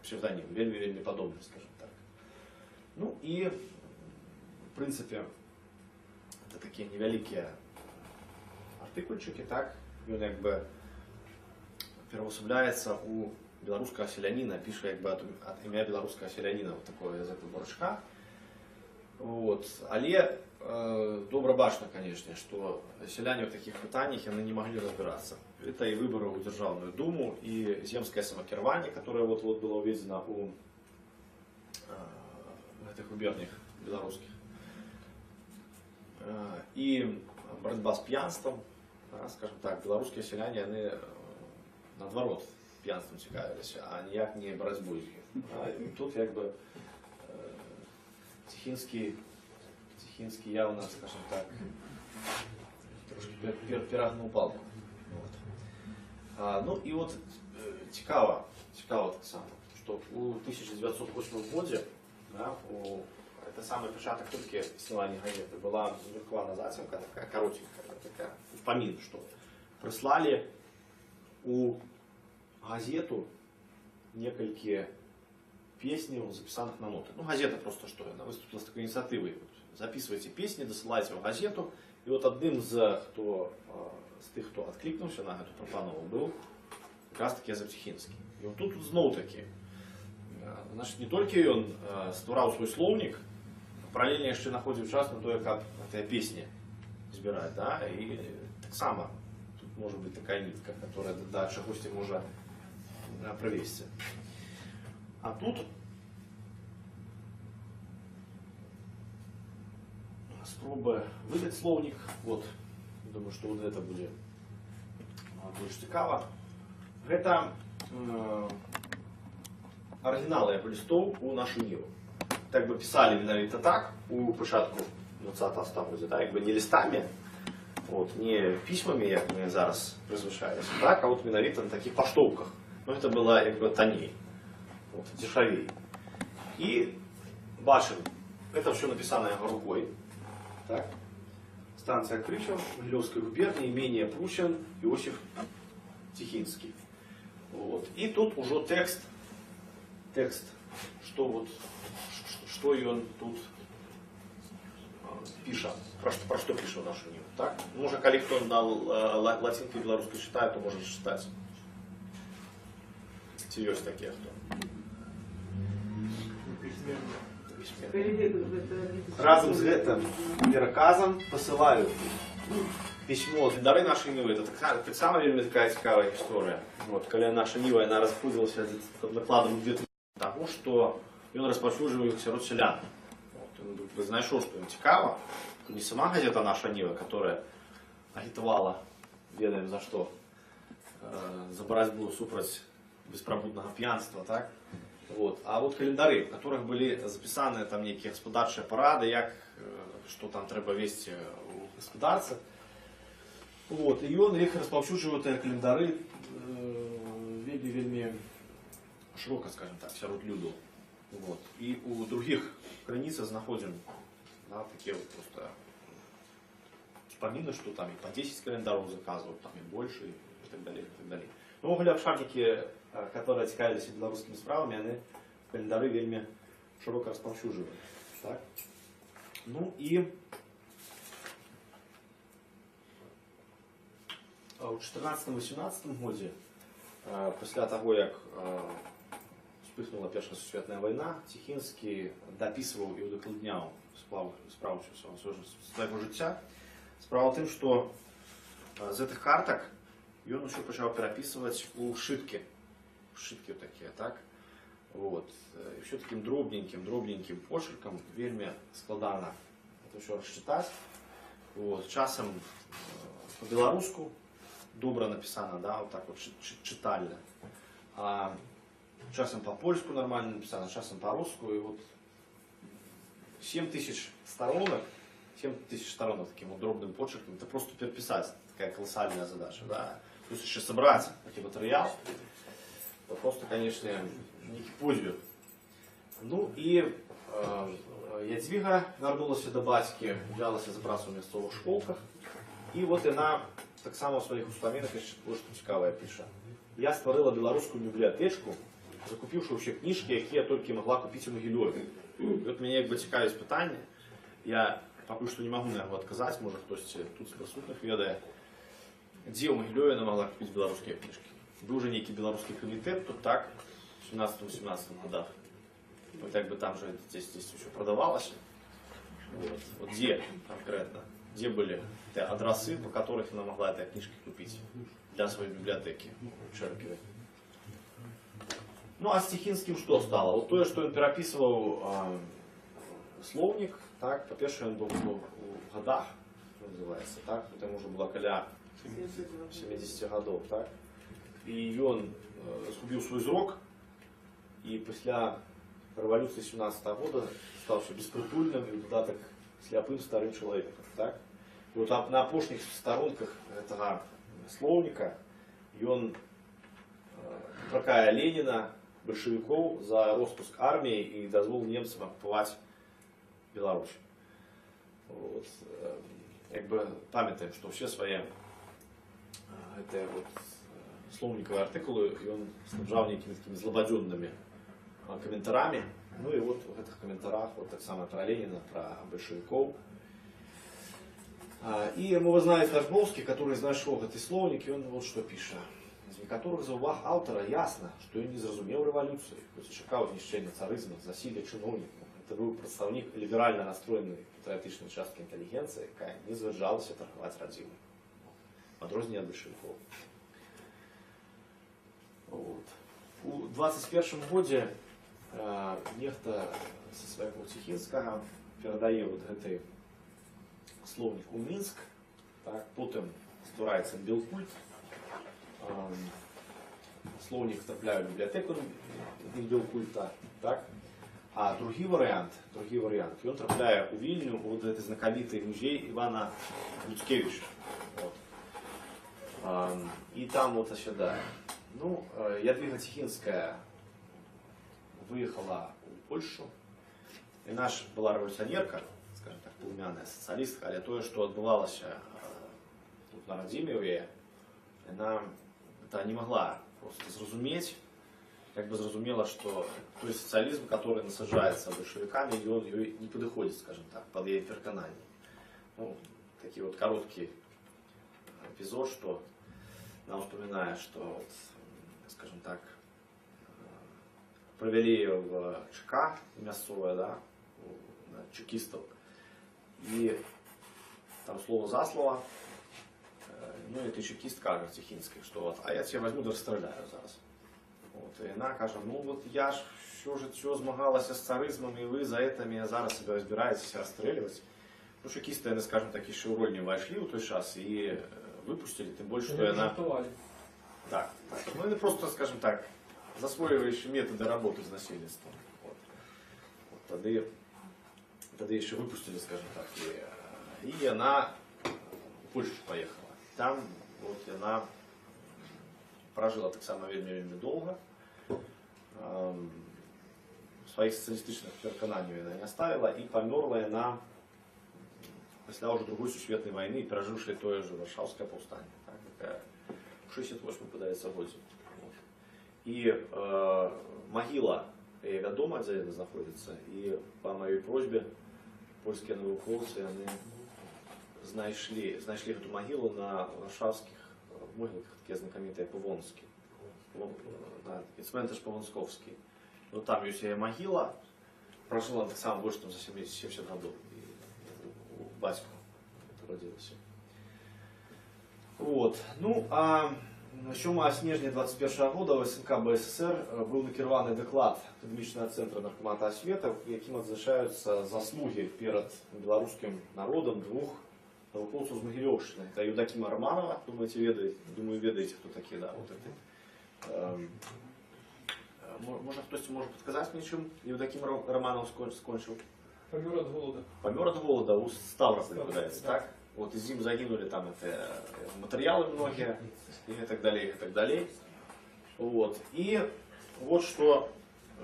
псевдоним, вельмі падобны, скажем так. Ну и в принципе это такие невялікія артыкульчики, так? Ён як бы пераўвасабляецца у беларускага селяніна, піша як бы от імя беларускага селяніна, вот такого Язэпа Бурачка. Вот. Але добра бачна, конечно, что селяне в таких пытаниях яны не могли разбираться. Это и выборы у Державную Думу, и земское самокіраванне, которое вот было уведено у этих губерниях белорусских. И борьба с пьянством, скажем так, белорусские селяне, они наоборот пьянством цікавились, а ніяк не борьбой. И тут как бы Тихинский явно, скажем так, трошки перегнув палку. Ну і от цікаво так само, що у 1908 году, да, это самый початок тільки існування газети, була друкована затемка, така коротенькая, така впомін, що прислали у газету несколько песней, записанных на ноты. Ну, газета просто что, она выступила с такой инициативой. Записывайте песни, досылайте в газету. И вот одним з тих, хто откликнувся на эту пропанову, був якраз таки Языптихинский. И вот тут знову таки, значит, не тільки він створав свій словник, паралельно ще знаходив час на то, як ці пісні збирати, да? І так само тут може бути така нитка, яка до чогось може привести. А тут спроба видати словник. Вот. Думаю, что вот это будет больше цікаво. Это оригиналы листов у нашу Ниву. Так бы писали менавіта так у початку 20-го століття, да, якби не листами, вот, не письмами, як ми зараз призвичаємося, так, а вот менавіта на таких поштовках. Ну, это было якби тоней, вот, дешевей. И бачим, это все написано рукой, так. Станция Крычево, Могилевской губернии, имение Прущин, Иосиф Тихинский. Вот. И тут уже текст, что вот, что и он тут пишет, про что пишет нашу Ниву. Так? Може, коли хто на латинке и белорусской читает, то может читать. Серьезно такие хто. Разом з гэтым пераказам посылаю письмо. Дары нашей Нивы. Это так само вельмі такая цікавая история. Вот, когда наша Нива, она расходилась накладом где-то того, что он распаўсюджваў сярод селян. Вот, знайшоў, что им цікаво. Не сама газета «Наша Нива», которая агітавала, ведаем за что, за борьбу супраць беспрабуднага пьянства, так? Вот. А вот календары, в которых были записаны там некие господарчыя парады, як, что там трэба весці у господарцы. Вот. И он их распаўсюджваў, календары, вельмі широко, скажем так, сярод люду. Вот. И у других крыніцах знаходзім, да, такие вот просто вспомины, что там и по 10 календаров заказывают, там и больше, и так далее, и так далее. Ну, обшарники, которые цікавились белорусскими справами, они календары вельмі широко распаўсюджвали. Так? Ну и у 14-18 годзе, пасля того, як вспыхнула Першая сусветная война, Тихинский дописывал и удакладняў справу свайго жыцця. Справа ў тым, што з гэтых картак ён еще пачаў перапісваць у шыткі такие, так? Вот. И все таким дробненьким почерком, вельмі складана это все расчитать. Вот. Часам по-беларуску добра написано, да, вот так вот читально. А часам по-польску нормально написано, часам по-русски. И вот 7000 сторонок таким вот дробным почерком, это просто переписать, такая колоссальная задача, да. Плюс еще собрать такой материал, это просто, конечно, некий подвиг. Ну и Ядвига вернулася до батьки, взялася за працу в мясцовых школках. И вот она так само в своих успоминах еще кое-что цікаве пише. Я створила белорусскую библиотечку, закупивши вообще книжки, які я тільки могла купити у Могилеві. І от мені якби цікавість питання. Я поки що не можу, наверное, відказати, може хтось тут з присутніх ведає. Где у Могилеве она могла купить белорусские книжки? Был уже некий белорусский комитет, тут так, в 17-18 годах. Вот как бы там же здесь еще продавалось. Вот где конкретно? Где были те адресы, по которых она могла эти книжки купить для своей библиотеки в Черкове? Ну а с Тихинским что стало? Вот то, что он переписывал словник, так, по-перше, он был в годах, называется, так, там уже была коля 70 годов, так? І ён згубіў свой зрок, і пасля революции 17 года, ставший беспритульным и додаток сляпым старым человеком. Так? И вот на опошних сторонках этого словника ён пракае Ленина, большевиков за распуск армии и дозвол немцам оккупировать Беларусь. Вот. Как бы памятаем, что все свои это вот словниковые артикулы и он снабжал некими такими злободенными комментариями. Ну и вот в этих комментариях вот так само про Ленина, про большевиков. И вы знаете Дажбовский, который знайшов эти словники, он вот что пишет. З некоторых зауваг автора ясно, что он не зразумел революции, хоть и чекал знищения царизма, засилия чиновников. Это был представник либерально настроенной патриотичной частки интеллигенции, которая не звержалась торговать родиной. Подрознение от большевиков. Вот. У 21 году нехта со своего Тихинского передає вот этой словник у Минск, так, потом створається Белкульт, словник втрапляє в бібліотеку Белкульта, так, а другий варіант, він трапляє у Вільню, у вот этот знаковитый музей Ивана Люцкевича. Вот. И там вот сюда. Ну, Ядвига Тихинская выехала в Польшу, и наша была революционерка, скажем так, племянная социалистка, але то, что отбывалось тут на Радзіміві, она это не могла просто зразуметь, как бы зразумела, что той социализм, который насаждается большевиками, и он ее не подходит, скажем так, под ее переконание. Ну, такие вот короткий эпизод, что она вспоминает, что, вот, скажем так, провели ее в ЧК мясовое, да, чекистов, и там слово за слово, ну и ты чекист кажет Тихинский, что вот, а я тебя возьму да расстреляю зараз. Вот, и она каже, ну вот я ж все змагалась с царизмом, и вы за это меня зараз себя разбираетесь расстреливать. Ну, чекисты, они, скажем так, еще в роль не вошли в той час и выпустили, тем больше, что она... Так, так. Ну, это просто, скажем так, засвоивающие методы работы с насильством. Вот. Вот, тогда еще выпустили, скажем так, и она в Польшу поехала. Там вот она прожила так само вельми долго. Своих социалистичных переконаний она не оставила и померла она после уже другой сусветной войны, пережившей то же Варшавское повстание. Так, в 68 подается году. Вот. И могила вядома, где она находится, и по моей просьбе польские науковцы они знайшли эту могилу на варшавских могилках, такие знаменитые Повонские. Да, цментаж Повонсковский. Ну там есть могила, прожила так само больше там, за 70 годов. У батька родилась. Вот. Ну, а 7 снежня 21 года в СНК БССР был накіраваны доклад академічного центра наркомата освіти, яким відзначаються заслуги перед белорусским народом двух науковців з Могилевщини. Это Евдокима Романова, думаю, ведаете, кто такие, да, вот это. Может, кто-то может подсказать мне, чем Евдоким Романов скончил? Помер от голода. Помер от голода у Ставрополя, куда-то, так? Вот из зим загинули там это материалы многие, и так далее, и так далее. Вот. И вот что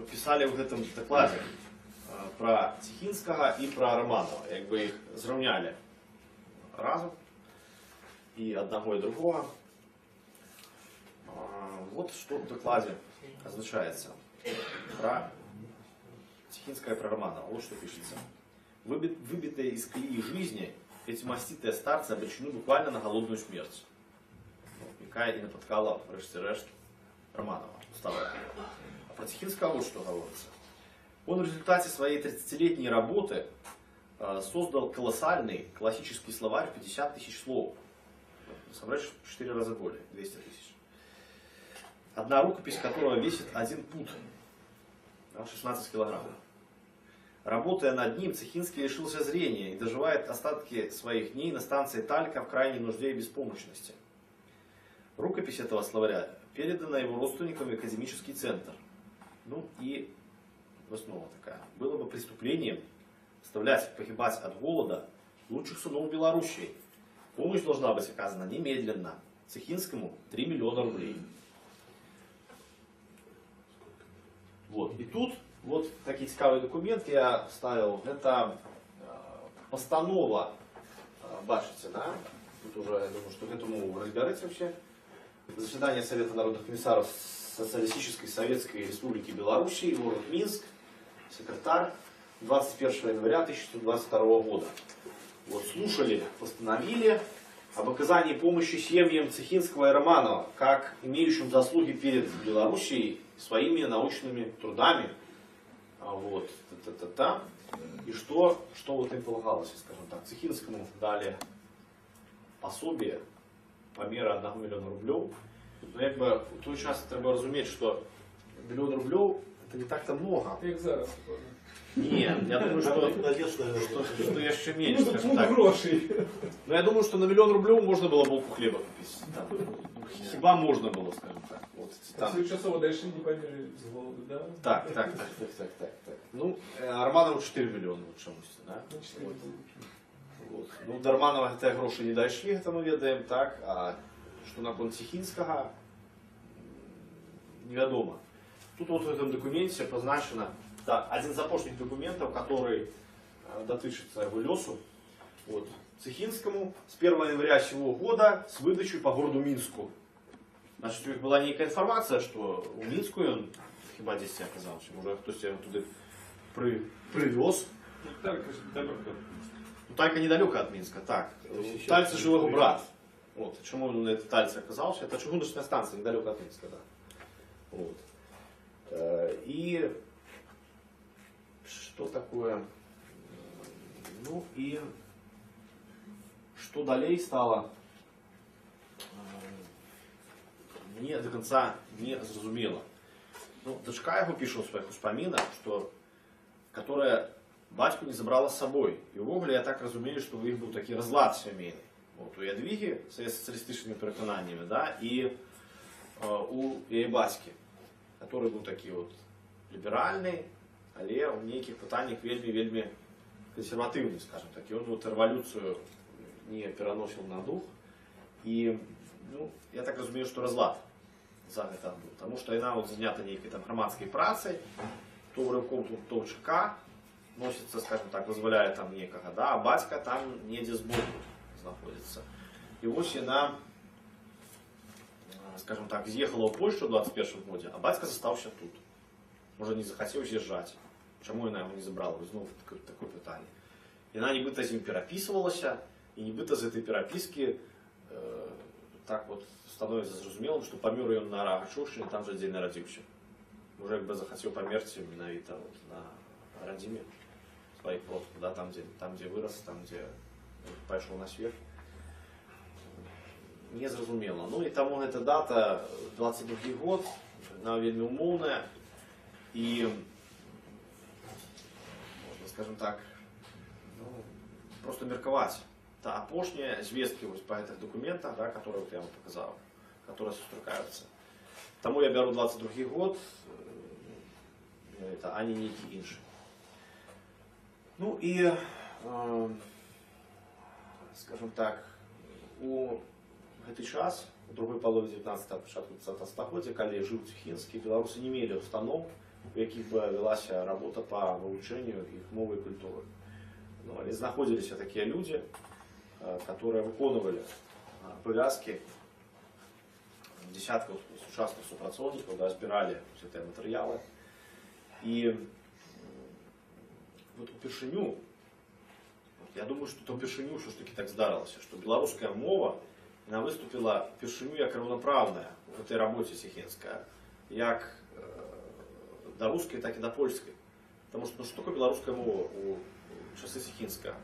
писали в этом докладе про Тихинского и про Романова. Как бы их сравняли разом, и одного, и другого. Вот что в докладе означается про Тихинского и про Романова. Вот что пишется. Выбитые из колеи жизни, эти маститые старцы обречены буквально на голодную смерть. Якая и напаткала решті-решт Романова. А про Тихинского вот что говорится. Он в результате своей 30-летней работы создал колоссальный классический словарь 50 тысяч слов. Собрать в 4 раза более, 200 тысяч. Одна рукопись которого весит 1 пуд, 16 килограммов. Работая над ним, Тихинский лишился зрения и доживает остатки своих дней на станции Талька в крайней нужде и беспомощности. Рукопись этого словаря передана его родственникам в академический центр. Ну и основа такая. Было бы преступлением оставлять погибать от голода лучших сынов Белоруссии. Помощь должна быть оказана немедленно. Цехинскому 3 миллиона рублей. Вот. И тут вот такий цікавий документ я ставил. Это постанова, бачите, да? Тут уже, я думаю, что к этому разбираться вообще. Заседание Совета народных комиссаров Социалистической Советской Республики Белоруссии, город Минск, секретарь, 21 января 1922 года. Вот, слушали, постановили об оказании помощи семьям Цехинского и Романова, как имеющим заслуги перед Белоруссией своими научными трудами. Вот, И что вот им полагалось, скажем так. Цехинскому дали пособие помера 1 мільйона рублів. Ну, якби, в той час треба розуміти, що 1 мільйон рублів це не так-то много. Як зараз. Нет, я думаю, что я еще меньше, скажем Ну, так. грошей. Но я думаю, что на 1 мільйон рублів можно было булку хлеба купить. Там, хіба можно было, скажем так. Вот, там. Свою часово дальше не померли с голоду, да? Так. Ну, Романову 4 мільйони чомусь, да? Ну, 4 Вот. Вот. Ну, до Романова те гроші не дійшли, это мы ведаем, так, а что на Цехинского неведомо. Тут вот в этом документе позначено, да, один из запошних документов, который дотычется его лесу, вот, Цехинскому с 1 января сего года с выдачей по городу Минску. Значит, у них была некая информация, что у Минску он хіба десь оказался, уже кто-то его туда привез. Ну, Талька недалеко от Минска, так. У Тальца жил его брат. Вот. Чему он на этой Тальце оказался? Это чугуночная станция, недалеко от Минска, да. Вот. И что такое? Ну и что далее стало, мне до конца не зрозумело. Ну, дочка его пишет в своих успоминах, что которая батьку не забрала з собою. І ввогуле я так розумію, що у них був такий розлад сімейний. От, у Ядвіги з її соціалістичними переконаннями, да, і у її батьки, який був такий от ліберальний, але у деяких питаннях вельми консервативний, скажімо так. І він от революцію не переносив на дух. І, ну, я так розумію, що розлад за це був. Тому що вона от зайнята некой там громадською працею, то уривком, то в ЧК, носится, скажем так, дозволяє там некого, да, а батька там недзе збоку знаходится. И ось яна, скажем так, з'ехала в Польшу в 21 году, а батька застаўся тут. Може не захотел з'їжджати. Чому яна його не забрала? Знову таке питання. Яна нібито з ним переписувалася, і нібито з этой переписки так вот становится зрозумілим, що помер ён на Рогачовщині, там же день народився. Може якби захотів померти менавіта вот на родиме своих продков, да, там, где вырос, там, где пошел на свет. Не зрозумело. Ну и тому эта дата, 22 год, она вельми умовная, и, можно, скажем так, ну, просто мерковать. Та апошнія звестки по этих документах, да, которые вот я вам показал, которые сустракаются. Тому я беру 22 год, а не некий інший. Ну і, скажем так, у гэты час, у другой полові 19-го, початку 20-го стагоддзя, калі жыў Цехінскі, беларусы не мелі устаноў, у якіх бы велася работа по вывучэнню іх мовы і культуры. Ну, але знаходзіліся такія людзі, которые выконывали повязки десятков сучасных супрацоўнікаў, да, збіралі все эти матэрыялы. І вот упершыню, я думаю, что то упершыню ўсё ж таки так здарылася, что беларуская мова, она выступила упершыню як раўнапраўная в этой работе Цехінская, як да рускай, так і да польскай. Потому что, ну, что такое беларуская мова у часы Цехінскага?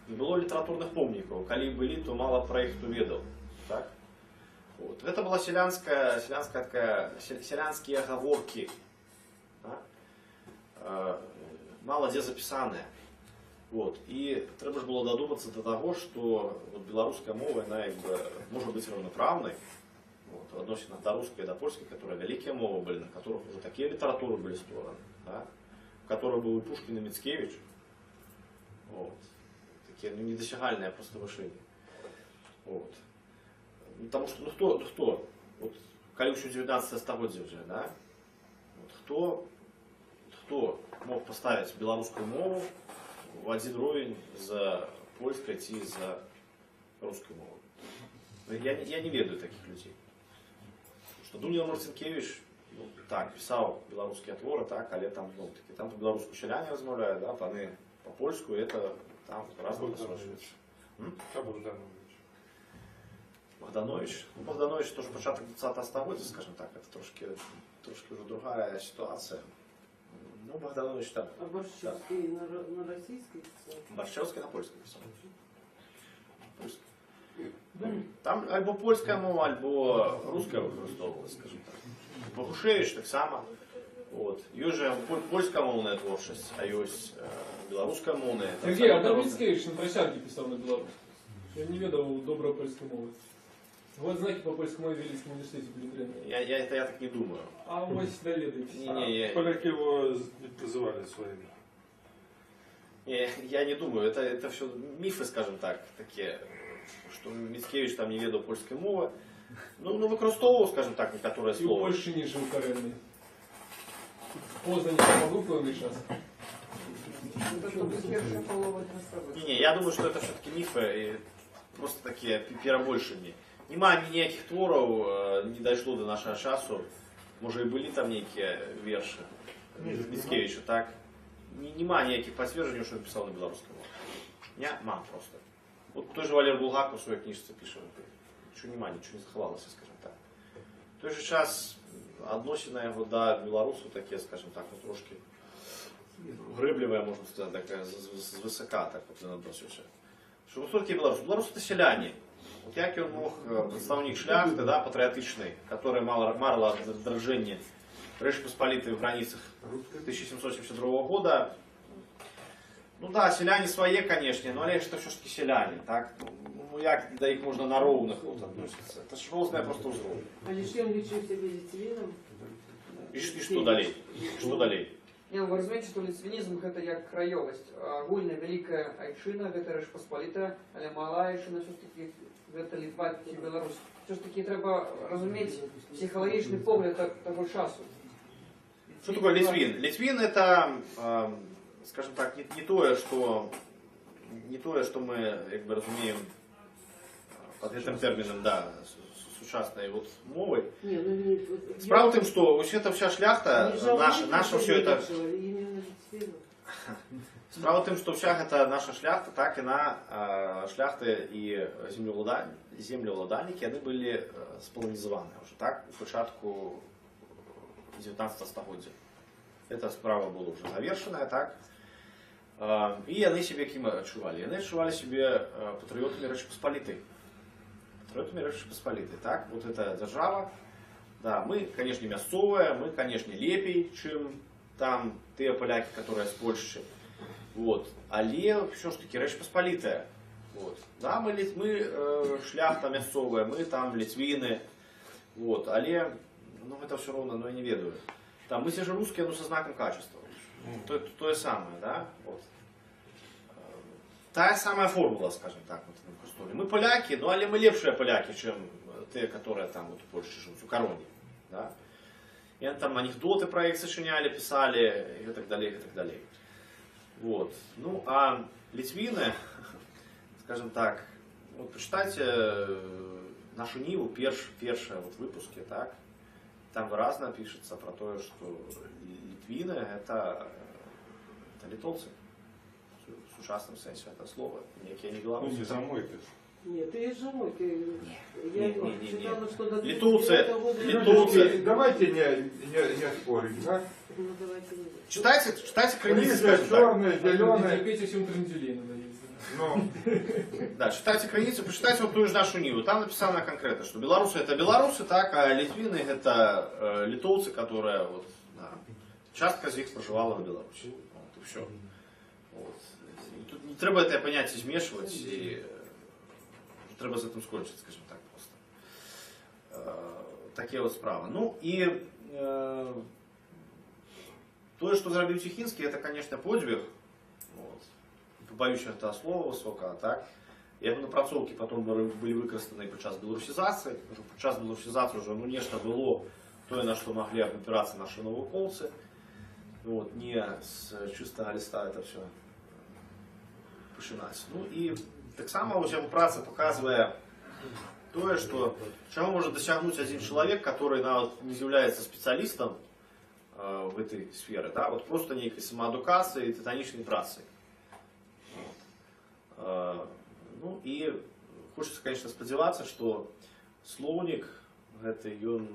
Не было литературных помнікаў, калі былі, то мало про іх хто ведаў. Так? Вот. Это была селянская такая, селянские оговорки, да? Мало дзе запісаныя. Вот. І трэба ж было дадумацца до того, что вот, беларуская мова, она як бы, может быть равноправной, вот, адносінах до русской и до польской, которые великие мовы были, на которых уже такие литературы были створаны. Да? которой был и Пушкин, и Мицкевич. Вот. Такие недосягальные просто вышения. Вот. Потому что, кто? Вот, коли еще 19 столетие уже, да? Вот, кто мог поставить белорусскую мову в один уровень за польской и за русскую мову? Я не ведаю таких людей. Что Дуніл Марцинкевич, ну, так, писал белорусские творы, так, але там, ну, таки, там по-белорусски селяне размовляют, да, паны по-польску, это там разно послушается. Богданович. Ну, Богданович тоже початок 20 століття, скажем так, это трошки уже другая ситуация. Ну, Богданович там. А Борщевский на российский писал? Борщевский на польском писал. Там альбо польська мова, альбо руська використовувалася, скажімо так. Богушевич так само. От. Є же польська мовна творчість, а є білоруська мовна. Сергей, а там Мицкевич на просярке писал на белорусском. Я не ведал доброй польской мовы. Вот знаки по польской мове в Вильнюсском университете были древние. Я так не думаю. А вы доведаетесь. Поляки его называли своими. Я не думаю, это все мифы, скажем так, такие, что Мицкевич там не ведал польской мовы. Ну використовував, скажем так, некоторые И в слова. Польше не жил коренный. В Познане самовыплыванный сейчас. Это чтобы первая полова не Не, я думаю, что это все-таки мифы, и просто такие перебольшення. Нема ніяких творів, не дійшло до нашого часу. Може і були там некие верши Мицкевича, так? Нема ніяких підтверджень, що він писав на білоруській мові. Нема просто. Вот той же Валер Булгаков в своей книжце пишет, ничего не заховалося, скажем так. В той же час відносини його до білорусу такі, скажем так, ну, трошки грибливая, можно сказать, такая звысока, так вот він відносився. Що хто такі білоруси? Білоруси – це селяни. От як він мог, представник шляхти, да, патриотичный, который марила дрожжение Речи Посполитой в границах 1772 года. Ну да, селяне свои, конечно, но але это все-таки селяне, так? Ну як до их можно на ровных вот относиться? Это ж розное просто узров. А чем лечил себе литвином? И что далей? Что далей? Не, вы разумеете, что литвинизм это як краёвасць. Агульная великая айчына, гэта Рэч Паспаліта, але малая айчына все-таки гэта Літва і Беларусь. Все-таки треба разуметь психологичный погляд того часу. Что такое Литвин? Литвин это, скажем так, не то, что мы, как бы, разумеем под этим термином, да, сучасной вот мовой. Справа в тем, что вообще-то вся шляхта, наша все это... Справа в тем, что вся эта наша шляхта, так и на шляхты и землевладальники, они были сполонизованы уже, так, у початку 19 століття. Это справа было уже завершенное, так. И они себе кем отчували? Они отчували себе патриотами Речи Посполитой. Патриотами Речи Посполитой, так. Вот эта держава. Да, мы, конечно, мясцовые, мы, конечно, лепей, чем там те поляки, которые с Польши. Вот. Але все-таки Речь Посполитая. Вот. Да, мы шляхта мясцовая, мы там литвины. Вот. Але, ну, это все равно, но я не ведаю. Там мы все же русские, но со знаком качества. То же самое, да? Вот. Та самая формула, скажем так, вот в истории. Мы поляки, но але мы лепшие поляки, чем те, которые там вот в Польше живут, у короне. Да? И они там анекдоты про их сочиняли, писали и так далее, и так далее. Вот. Ну, а литвины, скажем так, вот почитайте нашу Ниву, первые вот выпуски, так, там выразно пишется про то, что литвины это литовцы. В сучасном сенсе этого слова. Некие не белорусы. Ну, не самой пишут. Нет, ты из Жамой. Я читала, что до Литовцы. Давайте не спорить, да? Ну, давайте не. Читайте крыницы, Книжка скажем так. черная, зеленая. Терпеть всем тренделей надо есть. Ну, Да, читайте крыницу, почитайте вот ту же нашу Ниву. Там написано конкретно, что белорусы это белорусы, так, а литвины это литовцы, которые вот, да, частка из них проживала в Беларуси. Вот, и все. Вот. І тут не треба це поняття змішувати, і треба з цим скончити, скажімо так, просто. Такі от справи. Ну і То, что зробив Тихинский, это, конечно, подвиг. Вот. Побоюсь этого слова высокого, так? Яго напрацоўкі потом были выкарыстаны падчас беларусізацыі. Падчас беларусізацыі уже нешта было тое, на што маглі абапірацца нашы навукоўцы. Вот, не с чистого листа это все пачынаць. Ну і таксама яго праца паказвае тое, што чаго можа дасягнуць адзін чалавек, который нават не з'яўляецца спецыялістам в этой сфере, да? Вот просто нейкай самаадукацыі і тытанічнай працай. Ну і хочется, конечно, спадзявацца, што слоўнік гэты ён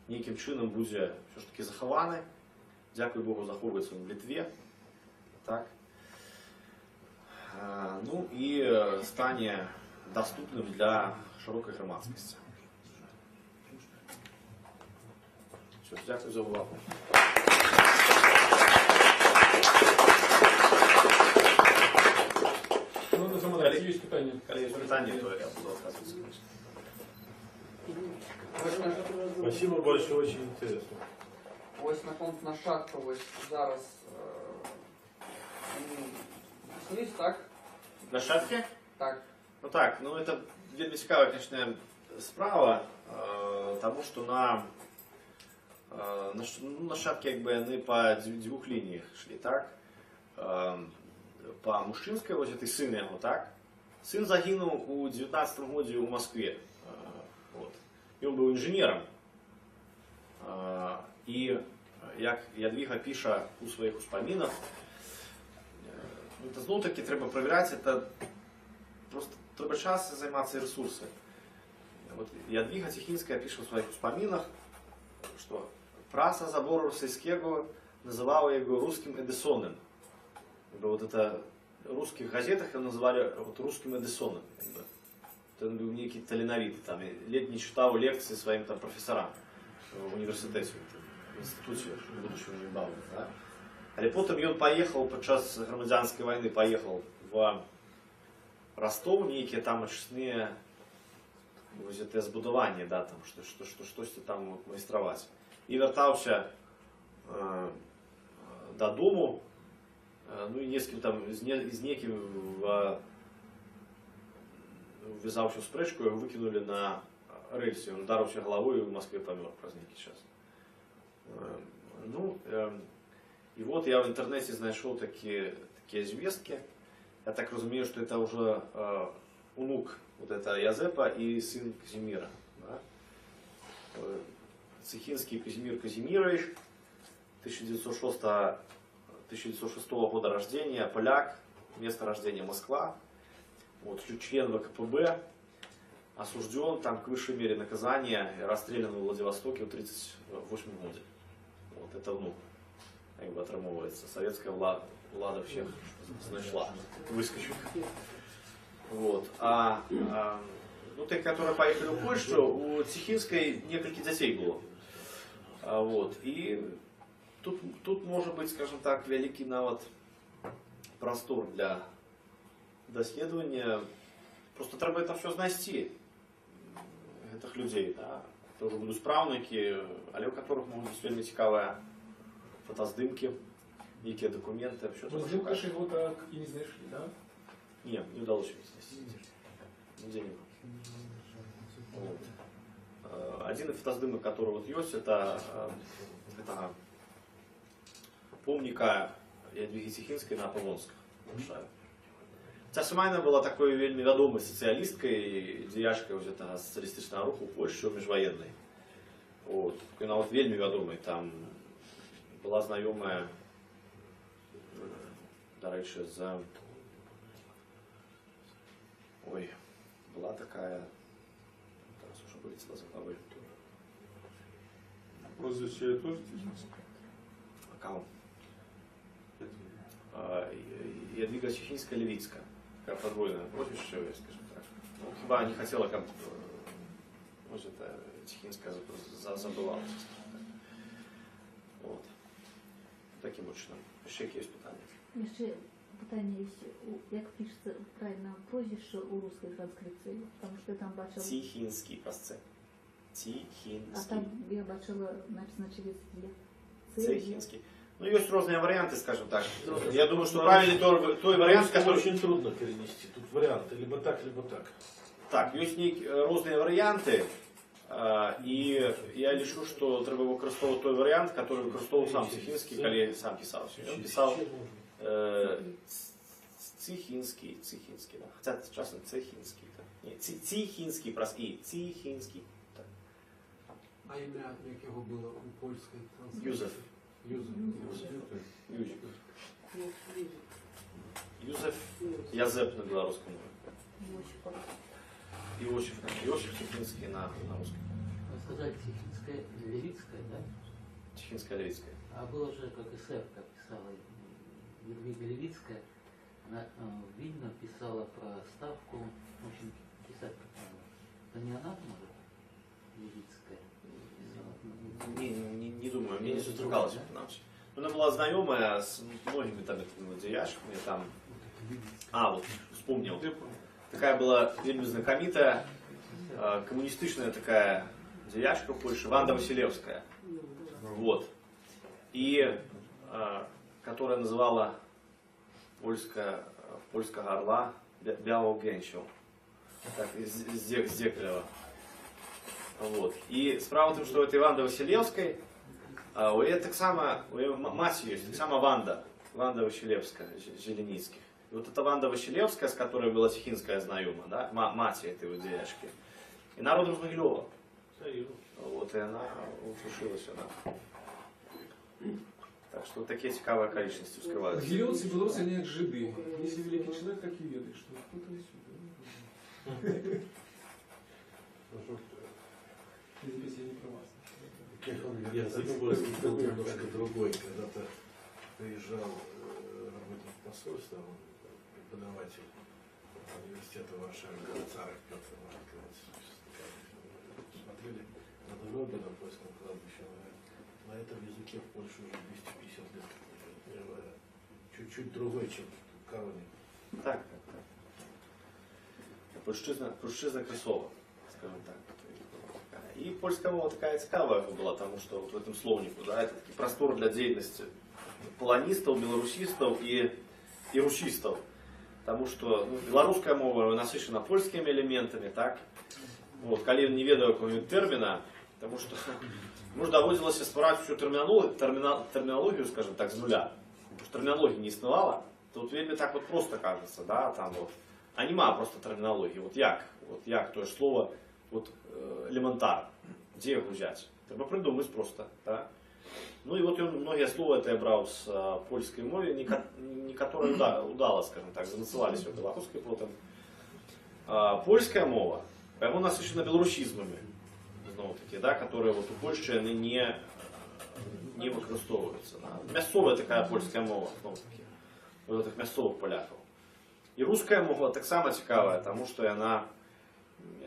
нейкім чынам будзе ўсё ж таки захаваны. Дзякуй Богу, захоўваецца ў Літве. Так. Ну і стане доступным для широкой громадскости. Все, дякую за увагу. Ну, на самом деле, есть питание. Коли є питання, то я буду розказувати, звісно. Спасибо большое, очень интересно. Ось наконт Нащадка, ось зараз існують, так? Нащадки? Так. Ну так, ну это вельмі цікава, конечно, справа, тому що нащадки якби вони по двох лініях йшли, так? По мужчинской, ось этой сын його, так? Сын загинув у 19-му году у Москве. Вот. І він був інженером. І як Ядвіга пише у своїх успомінах, це знову таки треба перевіряти, це просто треба час займатися ресурсами. Вот Ядвіга Тихинская пише у своїх успомінах, що праса забору російського називала його русским Эдисоном. Вот это в русских газетах его называли вот русским Эдисоном. Он был некий таленовитый, там, летний читал лекции своим там профессорам в университете, в институте будущего недавно. Да? Але потом он поехал, подчас громадянской войны, поехал в Ростов, некие там очистные вот это збудування, да, там, что там вот, майстровать. И вертался додому, ну и несколько там, з неким ввязавши в спречку, его выкинули на рельсы. Он ударился головой и в Москве помер праз некий час. Ну, и вот я в интернете нашел такие звестки. Я так разумею, что это уже внук вот это Язепа и сын Казимира. Да? Цихинский Казимир Казимирович, 1906 года рождения, поляк, место рождения Москва, вот, член ВКПБ, осужден там к высшей мере наказания, расстрелян в Владивостоке в 1938 году. Вот это внук, как бы отрамовывается. Советская влада всех нашла, выскочек. Вот. Ну, те, которые поехали в Польшу, у Тихинской несколько детей было. Вот. И тут может быть, скажем так, великий навод простор для доследования. Просто треба это все знайти, этих людей, да. Это уже будут справники, але у которых могут быть вельми цікаві фотоздимки, некие документы. Вот здимка ж его так и не знайшли, да? Нет, не удалось его снести. Нигде не было. Вот. Один из фотоздымок, который вот есть, это помника Ядвиги Тихинской на Аполлонсках. Ця Семайна була такою вельми відомою соціалісткою, діячкою соціалістичного руху в Польщі міжвоєнної. От. Вона от вельми відомою. Там була знайома, до речі, з... Ой, була така... Зараз уже вилетіла за голови. Прозвище я тоже Тихинский? Кого? Ядвига Тихинська-Левицька. Как подвойное прозвище, скажем так. Ну, хіба не хотела, как вот это Тихинская забывалась. Вот. Таким вот чином. Ще якісь питання? Ще питання є, як пишеться правильно прозвище у русской транскрипції? Тому що я там бачила... Тихинський, прости. Тихинський. А там я бачила написано через «є». Цехинский. Ну, есть разные варианты, скажем так. Я думаю, что правильный той вариант, который... Очень трудно перенести. Тут варианты либо так, либо так. Так, есть разные варіанти, і я лічу, що треба використовувати той варіант, який використовував сам Цихінський, коли сам писав. Він писав Цихінський, да. Хоча часом Цихінський. Ні, Цихінський, проски, Цихінський. Так. А ім'я якого було у польській транслації? Юзеф. Юзеф Язеп на білоруському. Иосиф Цихинский на русском. Сказать Тихинская, Левицкая, да? Тихинская, Левицкая. А было же, как эсерка писала Едвига Левицкая, она видно писала про ставку, в общем, писать как надо. Это не она, может, Левицкая писала? Не думаю, мне не состругалось. Она была знакомая с многими там діячками, там... А, вот, вспомнил. Такая была вельми знакомитая, коммунистичная такая діячка в Польше, Ванда Василевская. Вот. И которая называла польского орла Бялого Генчева. Так, из Декрева. Вот. И справа в том, что у этой Ванды Василевской, у нее так само, у ее мать есть, так само Ванда Василевская, Зеленицких. И вот эта Ванда Василевская, с которой была Тихинская знакома, да, мать этой вот девочки, и народом из Могилева. Вот, и она утушилась она. Так что вот такие цікаві околичности вскрываются. Могилевцы, белорусы, они как жиды. Если великий человек, так и ведаешь, что кто-то сюда. Здесь я не про вас. Я забыл, был немножко другой. Когда-то приезжал работник посольства, преподаватель университета Варшавы, Царев Петр Маркович. Смотрели на дороге на польском кладбище. На этом языке в Польше уже 250 лет не говорят. Чуть-чуть другой, чем в короне. Так. Польщизна красова, скажем так. И польская мова такая цікавая была, потому что вот в этом словнику, да, это такой простор для деятельности полонистов, белорусистов и русистов. Потому что белорусская мова насыщена польскими элементами, так? Вот, коли не ведаю какого-нибудь термина, потому что может доводилось исправить всю терминологию, скажем так, с нуля. Потому что терминологии не існувала, то вот вельми так вот просто кажется, да, там вот. А нема просто терминологии. Вот як, то же слово, вот элементар, где его взять? Треба придумать просто, да. Ну и вот многие слова это я брал с польской мовы, некоторые удалось, скажем так, занацевались в белорусской потом. Польская мова, она насыщена белорусизмами, снова таки, да, которые вот у Польши не використовуються. Да. Мясцовая такая польская мова, снова таки, вот этих мясцовых поляков. И русская мова так само цікавая, потому что она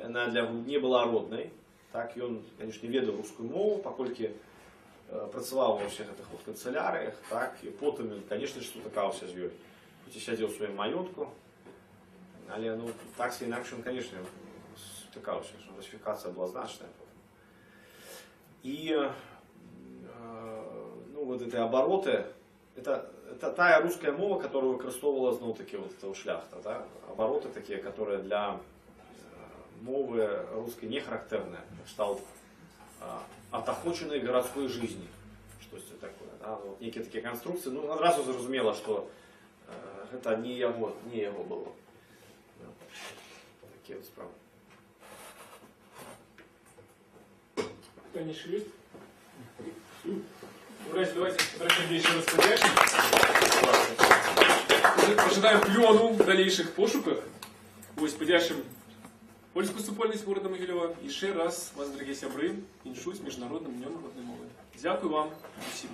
для не была родной. Так, и он, конечно, не ведал русскую мову, покольки працаваў во всех этих вот канцеляріях, так, и потом, конечно, что стыкаўся з ёй. Хоць і сядзеў у сваім маёнтку, але, ну, так ці інакш он, конечно, стыкаўся, что русификация была значная. И, ну, вот эти обороты, это та русская мова, которую выкарыстоўвала, ну, такие вот этого шляхта, да, обороты такие, которые для мовы русской не характерны, кшталт отохоченной городской жизни, что это такое, да, вот некие такие конструкции, ну, одразу зразумела, что это не его было. Да. Такие вот справы. Питание еще есть? Давайте обратимся еще раз к подяке. Ожидаем плёну в дальнейших пошуках. Ось подяшим польскую супольність города Могилева. І ще раз вас, дорогі сябри, іншую з Міжнародним днем родної мови. Дякую вам усім.